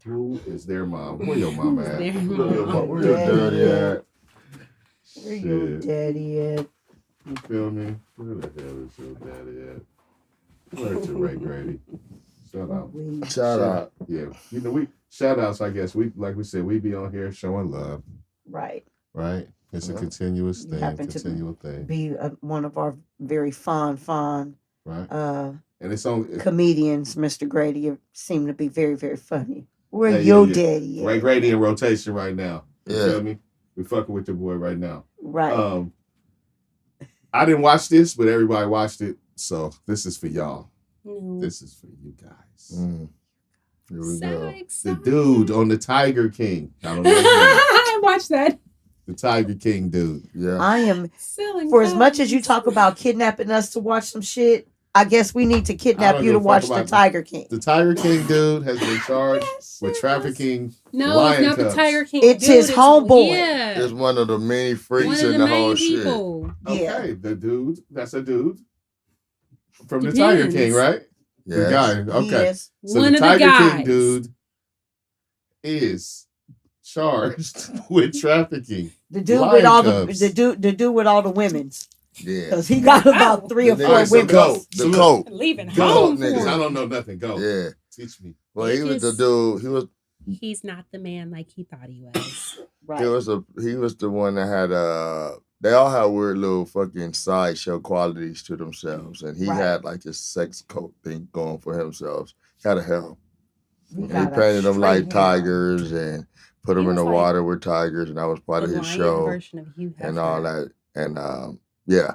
Who is their mom? Where your mom at? Their mom. Where your daddy at? Where your daddy at? You feel me? Where the hell is your daddy at? Where's your Ray Grady? Shout out. Shout out. Yeah. We shout outs, I guess. We like we said, we be on here showing love. Right. Right? It's a continuous thing. Continual thing. Be one of our very fond right. And it's on comedians, Mr. Grady. You seem to be very, very funny. Where your daddy at? Ray Grady in rotation right now. You Yeah. feel me? We fucking with your boy right now. Right. I didn't watch this, but everybody watched it. So this is for y'all. No. This is for you guys. Here we go. The dude on the Tiger King. I don't know. I watched that. The Tiger King dude. Yeah. I am Selling for as much as you talk about kidnapping us to watch some shit, I guess we need to I kidnap don't you give to a fuck watch about the Tiger King. The Tiger King dude has been charged with trafficking. No, lion it's not cubs. the Tiger King. It's dude. his homeboy. Yeah. It's one of the many One freaks of in the the whole main shit. people. Yeah. Okay, the dude. That's a dude from the Depends. Tiger King, right? The Yes. guy. He Okay. is. So One the of the Tiger guys. King dude is charged with trafficking. The dude lion with all cubs. the dude with all the women's. Yeah. Because he got about 3 or The 4 nigga- so women. go. The coat. Leaving Go, home niggas. because for I him. don't know nothing. Go. Yeah. Teach me. Well, he was the dude. He's not the man like he thought he was. Right. He was the one that had they all had weird little fucking sideshow qualities to themselves, and he Right. had like this sex cult thing going for himself. He had a harem. He And he got a painted them like straight hair. tigers and put them He in the was like water with tigers, and that was part The of his lion show version of Hugh and all Hefner. that. And yeah,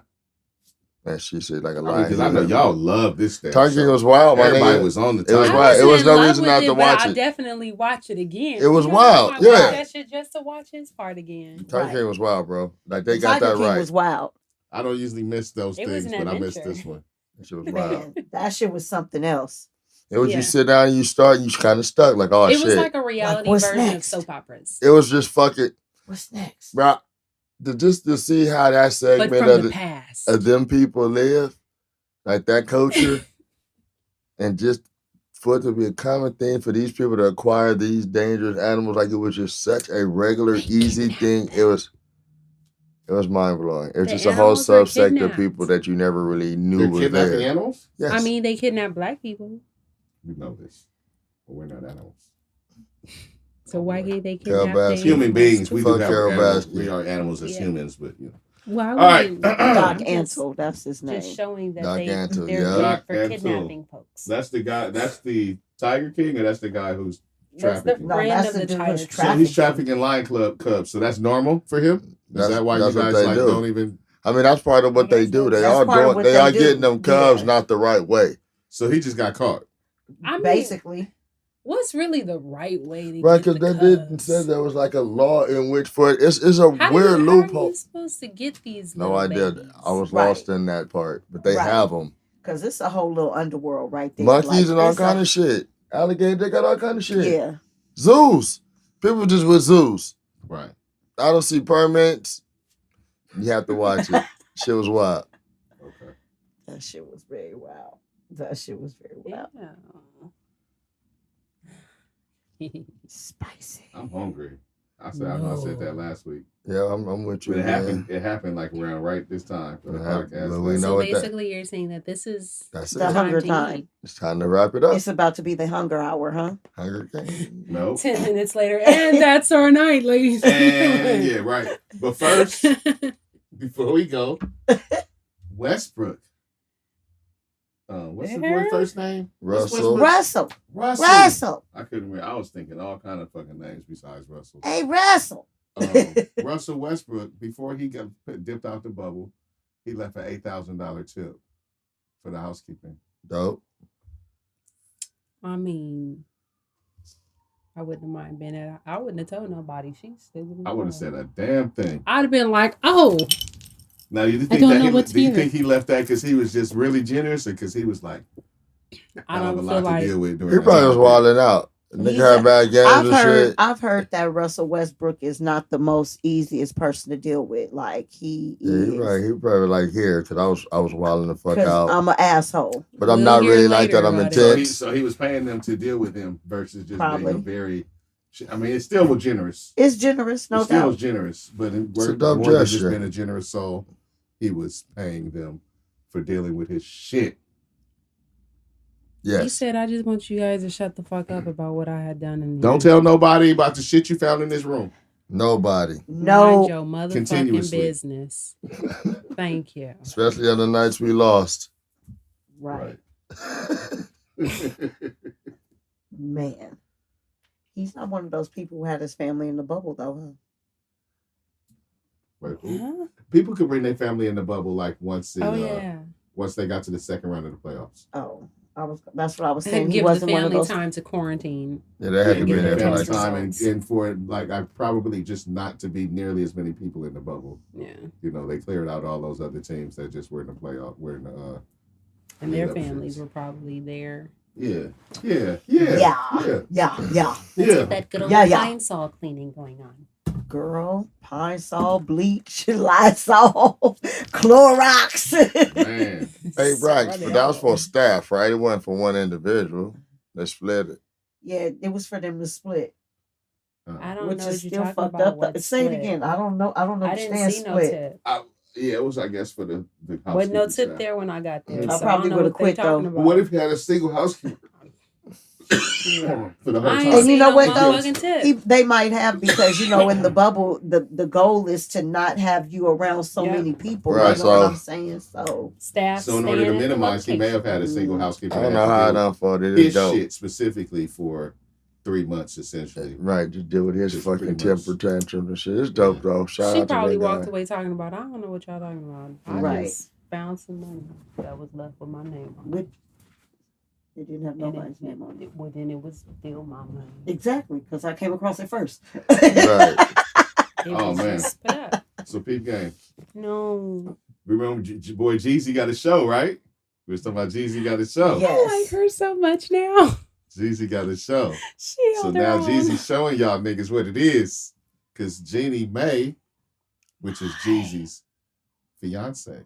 and she said like a I lion. because I know y'all love this damn Tiger King show. was wild, my Everybody nigga. was on the It was Tiger wild. King. It was in no love reason with not to but watch I'll it. definitely watch it again. It was You know, wild, I yeah. watched that shit just to watch his part again. Tiger Right. King was wild, bro. Like they The got Tiger that King right. was wild. I don't usually miss those It was things, an but I missed adventure. this one. That shit was wild. Man, that shit was something else. It was Yeah. you sit down, you start, you kind of stuck. Like, oh It shit. was like a reality what's version next? of soap operas. It was just fucking, What's next? bro. Just to see how that But segment from the past. of them people live, like that culture, and just for it to be a common thing for these people to acquire these dangerous animals, like it was just such a regular, easy thing. It was mind blowing. It was The just a whole animals were subsect of kidnapped. people that you never really knew They're was kidnapping there. animals? Yes. I mean, they kidnap black people. We know this. But we're not animals. So why can't they Carol kidnap Baskin. the Human animals beings, we too? do Fuck have Carol animals. Baskin. We are animals as Yeah. humans, but you know. Why All right. wouldn't Doc just- Ansel, that's his name. Just showing that Doc they're Antle, good yeah. Doc for Antle. kidnapping folks. That's the guy. That's the Tiger King, or that's the guy who's That's the trafficking. No, friend that's of the the dude Tiger who's King. So trafficking. he's trafficking lion cubs. So that's normal for him. Is That's- that why you that's what guys they like do. don't even? I mean, that's part of what they do. They That's are part of doing. what They they are do. getting them cubs Yeah. not the right way. So he just got caught. I mean, Basically. what's really the right way to Right, get because the they didn't cubs? say there was like a law in which for it. It's a How weird are loophole. you supposed to get these? No little idea. babies? I was Right. lost in that part, but they Right. have them. Because it's a whole little underworld right there. Monkeys Like, and all it's kind a- of shit. Alligators, they got all kind of shit. Yeah. Zoos. People just with zoos. Right. I don't see permits. You have to watch it. Shit was wild. Okay. That shit was very wild. That shit was very wild. Yeah. Spicy. I'm hungry. I know I said that last week. Yeah, I'm with you. But it man. happened. It happened like around right this time for the It happened, podcast. but we last know So what that- basically, you're saying that this is That's The it. hunger to time. eat. It's time to wrap it up. It's about to be the hunger hour, huh? Hunger Games. No. 10 minutes later, and that's our night, ladies. And yeah, right. But first, before we go, Westbrook. What's his boy first name? What's Russell. Westbrook's- Russell. Russell. Russell. I couldn't remember. I was thinking all kind of fucking names besides Russell. Hey, Russell. Russell Westbrook, before he got dipped out the bubble, he left an $8,000 tip for the housekeeping. Dope. I mean, I wouldn't have mind being at. I wouldn't have told nobody. She's stupid. as I would have hell. said a damn thing. I'd have been like, "Oh, Now, do you I think don't that know he, what's do you here. think he left that because he was just really generous, or because he was like, I have a don't lot feel to like." deal with during He that probably time was period? wilding out. Nigga He's had a- bad games and I've shit. heard that Russell Westbrook is not the most easiest person to deal with. Like he Yeah, is. he probably like here because I was wilding the fuck 'Cause out. I'm an asshole. But I'm We'll not hear really like later that. I'm about it. intense. So he was paying them to deal with him versus just Probably. being a very. I mean, it still was generous. It's generous, no it still was doubt. generous, but it It's a worked dope more than just gesture. being a generous soul. He was paying them for dealing with his shit. He Yes. said, "I just want you guys to shut the fuck up about what I had done." In Don't tell nobody about the shit you found in this room. Nobody. No, Mind your motherfucking Continuously. business. Thank you. Especially on the nights we lost. right, man. He's not one of those people who had his family in the bubble, though. Huh? Wait, who? Huh? People could bring their family in the bubble like once Oh yeah. once they got to the second round of the playoffs. Oh, that's what I was And saying. He give the wasn't one of family those. time to quarantine. Yeah, they had to be give there the for family like time results. and for like I probably just not to be nearly as many people in the bubble. Yeah. You know, they cleared out all those other teams that just were in the playoff, were in the And their families were probably there. Yeah. That good old pine saw cleaning going on. Girl, pine saw, bleach, Lysol, Clorox. Man. Hey, Brax, but that was for staff, right? It wasn't for one individual. They split it. Yeah, it was for them to split. I don't Which know is what you're still talking fucked about. up. Say it again. I don't know. I don't I didn't understand see split. no tip. Yeah, it was, I guess, for the housekeeper. Wasn't no tip staff. there when I got there. I So probably would would've have quit, though. But what if you had a single housekeeper? For the whole I ain't time. And you know no what though? motherfucking tip. They might have, because you know in the bubble the goal is to not have you around so Yep. many people. Right, You know what so- I'm saying? So Staff. So in order to staying at the minimize, he may have had a single location. housekeeper. I don't that know had how I to done for it. It deal is with dope. his shit specifically for 3 months, essentially. Right, just deal with his Just fucking pretty much. temper tantrum and shit. It's dope though. Shout She out to probably that walked guy. away talking about, I don't know what y'all talking about. I Right. just found some money that was left with my name on it. With it didn't have And nobody's name on it. Well, then it was still my money. Exactly, because I came across it first. Right. It Oh, was man. just split up. So peep game. No. Remember, boy Jeezy got a show, right? We was talking about Jeezy got a show. Yeah. I like her so much now. Jeezy got a show. She So held now her own. Jeezy's showing y'all niggas what it is. Because Jeannie Mae, which is Jeezy's fiance.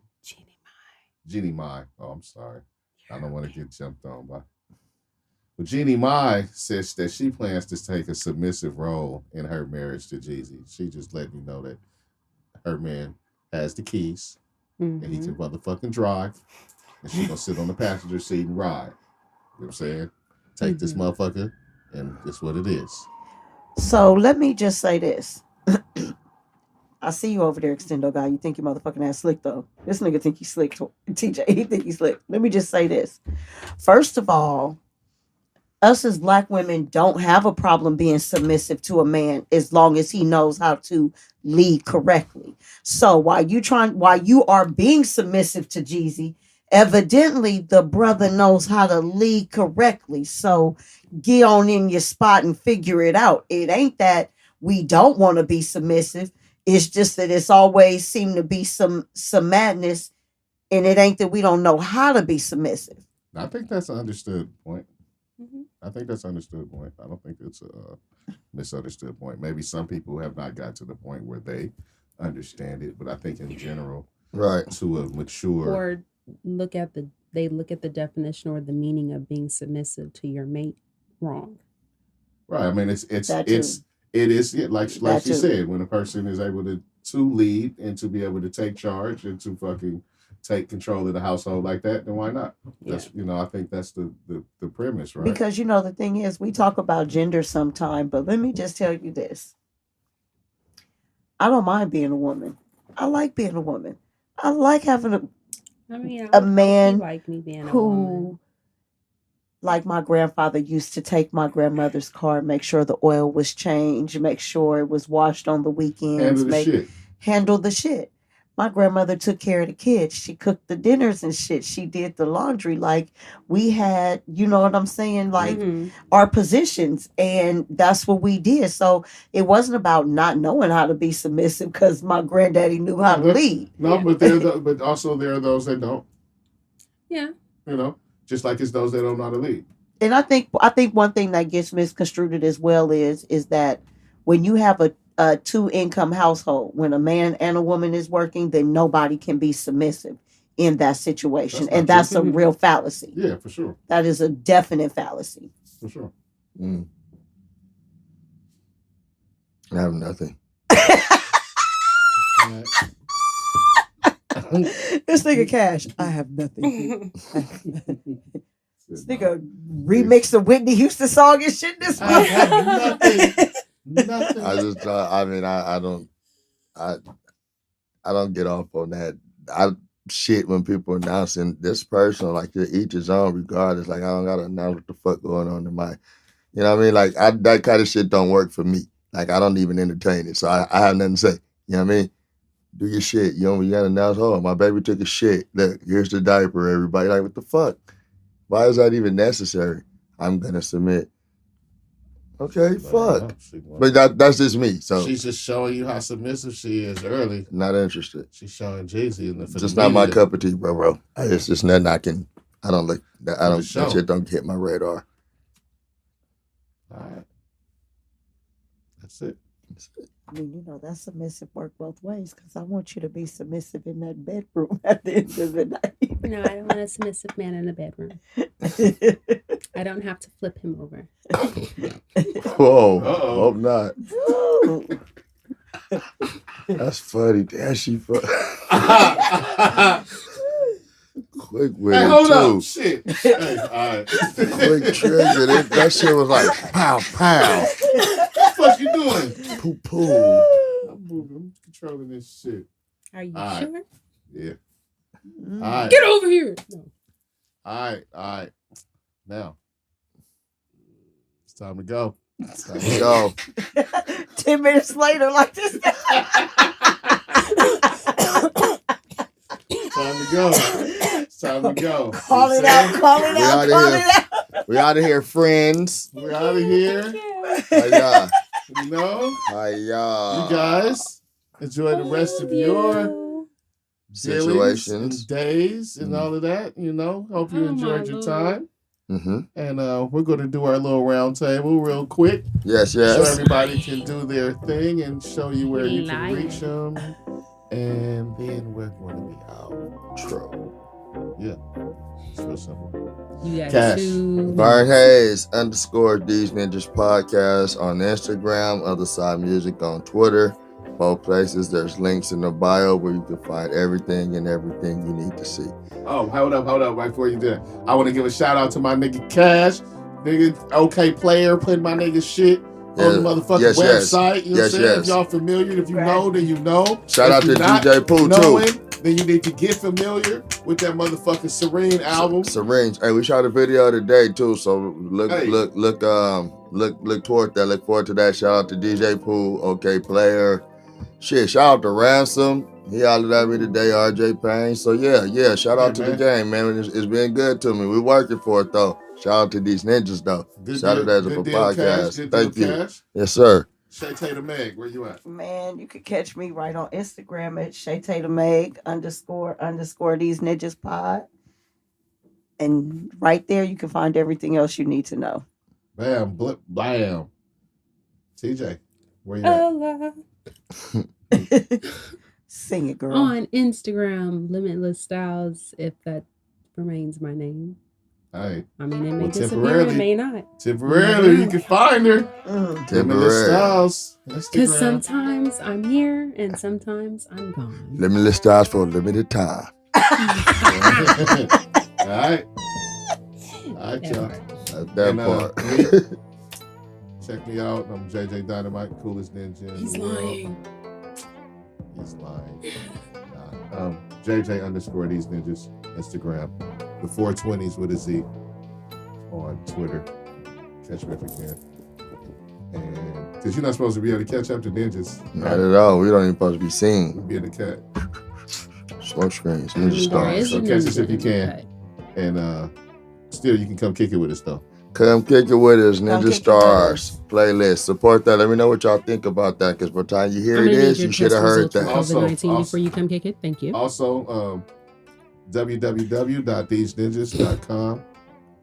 Jeannie Mai. Oh, I'm sorry. I don't want to get jumped on by. Well, Jeannie Mai says that she plans to take a submissive role in her marriage to Jeezy. She just let me know that her man has the keys and he can motherfucking drive. And she gonna sit on the passenger seat and ride. You know what I'm saying? Take this motherfucker, and it's what it is. So let me just say this. I see you over there, Extendo guy. You think you motherfucking ass slick though. This nigga think he's slick. TJ, he think he's slick. Let me just say this. First of all, us as black women don't have a problem being submissive to a man as long as he knows how to lead correctly. So while you are being submissive to Jeezy, evidently the brother knows how to lead correctly. So get on in your spot and figure it out. It ain't that we don't want to be submissive. It's just that it's always seemed to be some madness, and it ain't that we don't know how to be submissive. I think that's an understood point. Mm-hmm. I think that's an understood point. I don't think it's a misunderstood point. Maybe some people have not got to the point where they understand it, but I think in general, Right. to a mature Or look at the definition or the meaning of being submissive to your mate wrong. right. I mean, it is like That you too. said, when a person is able to lead and to be able to take charge and to fucking take control of the household like that, then why not? That's I think that's the premise, right? Because the thing is, we talk about gender sometime, but let me just tell you this. I don't mind being a woman. I like being a woman. I like having a man like me being a woman. who, like my grandfather used to take my grandmother's car, make sure the oil was changed, make sure it was washed on the weekends, handle the shit. My grandmother took care of the kids. She cooked the dinners and shit. She did the laundry. Like we had, you know what I'm saying? Like our positions, and that's what we did. So it wasn't about not knowing how to be submissive because my granddaddy knew how to lead. No, but but also there are those that don't. Yeah. Just like it's those that don't know how to lead. And I think one thing that gets misconstrued as well is that when you have a 2-income household, when a man and a woman is working, then nobody can be submissive in that situation. And that's a real fallacy. Yeah, for sure. That is a definite fallacy. For sure. I have nothing. This nigga Cash, I have nothing. This nigga remixed the Whitney Houston song and shit this I week. have nothing. I just, I don't get off on that. I shit when people announcing this person, like to each his own regardless. Like I don't gotta announce what the fuck going on in my, you know what I mean? Like that kind of shit don't work for me. Like I don't even entertain it. So I have nothing to say. You know what I mean? Do your shit. You gotta announce, oh, my baby took a shit. Look, here's the diaper, everybody. Like, what the fuck? Why is that even necessary? I'm gonna submit. Okay, fuck. But that's just me. So she's just showing you how submissive she is early. Not interested. She's showing Jeezy in the just not my cup of tea, bro. It's just nothing I don't look. That shit don't hit my radar. All right. That's it. I mean, that submissive work both ways because I want you to be submissive in that bedroom at the end of the night. No, I don't want a submissive man in the bedroom. I don't have to flip him over. Whoa. Hope not. That's funny. Damn, she funny. Quick with it, hold too. up. Shit. Hey, all right. Quick trigger. That shit was like, pow, pow. What the fuck you doing? Poo, poo. I'm controlling this shit. Are you All sure? Right. Yeah. All right. Get over here. No. All right. Now, it's time to go. Go. 10 minutes later, like this. Time to go. It's time to go. Call it out. We out of here, friends. We're out of here. Hiya. You guys enjoy the rest of your situations, and days, and all of that. Hope you enjoyed your time. Mm-hmm. And we're going to do our little round table real quick. Yes. So everybody can do their thing and show you where you can reach them. And then we're going to be out. True. Yeah. It's real simple. You got Cash. Byron Hayes _ Deez Ninjas Podcast on Instagram, Other Side Music on Twitter. Both places. There's links in the bio where you can find everything you need to see. Oh, hold up. Right before you do that, I want to give a shout out to my nigga Cash. Nigga, okay player, putting my nigga shit on the motherfucking website. You know what I'm saying? If y'all familiar, if you know, then you know. Shout out to DJ Pooh, too. Then you need to get familiar with that motherfucking Serene album. Serene. Hey, we shot a video today too, so look toward that. Look forward to that. Shout out to DJ Pooh, okay player. Shit, shout out to Ransom. He hollered at me today, RJ Payne. So yeah, shout out to the game, man. It's been good to me. We working for it though. Shout out to these ninjas though. Saturdays for podcast. Thank you. Cash. Yes, sir. Shay Tatum Meg, where you at? Man, you can catch me right on Instagram at Shay Tatum Meg _ These Ninjas Pod. And right there you can find everything else you need to know. Bam, blip, bam. TJ, where you at? Sing it, girl. On Instagram, Limitless Styles, if that remains my name. Hey. I mean, it may disappear, it may not. Temporarily, you can find her. Temporarily. Styles. Because sometimes I'm here and sometimes I'm gone. Limitless Styles for a limited time. All right, y'all. That part. Check me out. I'm JJ Dynamite, coolest ninja in the world. He's lying. JJ _ These Ninjas, Instagram. The 420s with a Z on Twitter. Catch me if you can. And because you're not supposed to be able to catch up to ninjas. Not at all. We don't even supposed to be seen. We'll be in the cat. Smoke screens, ninja stars. So catch us if you can. And still, you can come kick it with us though. Come kick it with us, Ninja Stars playlist. Support that. Let me know what y'all think about that, because by the time you hear this, you should have heard that. COVID-19 before you come kick it. Thank you. Also, www.theseninjas.com.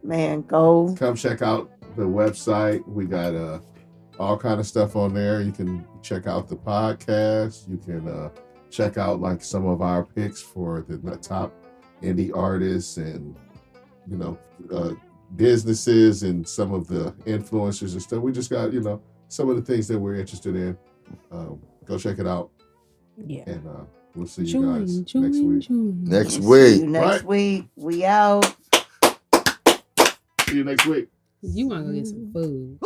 Man, go. Come check out the website. We got all kind of stuff on there. You can check out the podcast. You can check out like some of our picks for the top indie artists and businesses and some of the influencers and stuff. We just got some of the things that we're interested in. Go check it out. Yeah. And we'll see you guys next week. Next week. Next week. We out. See you next week. You want to go get some food.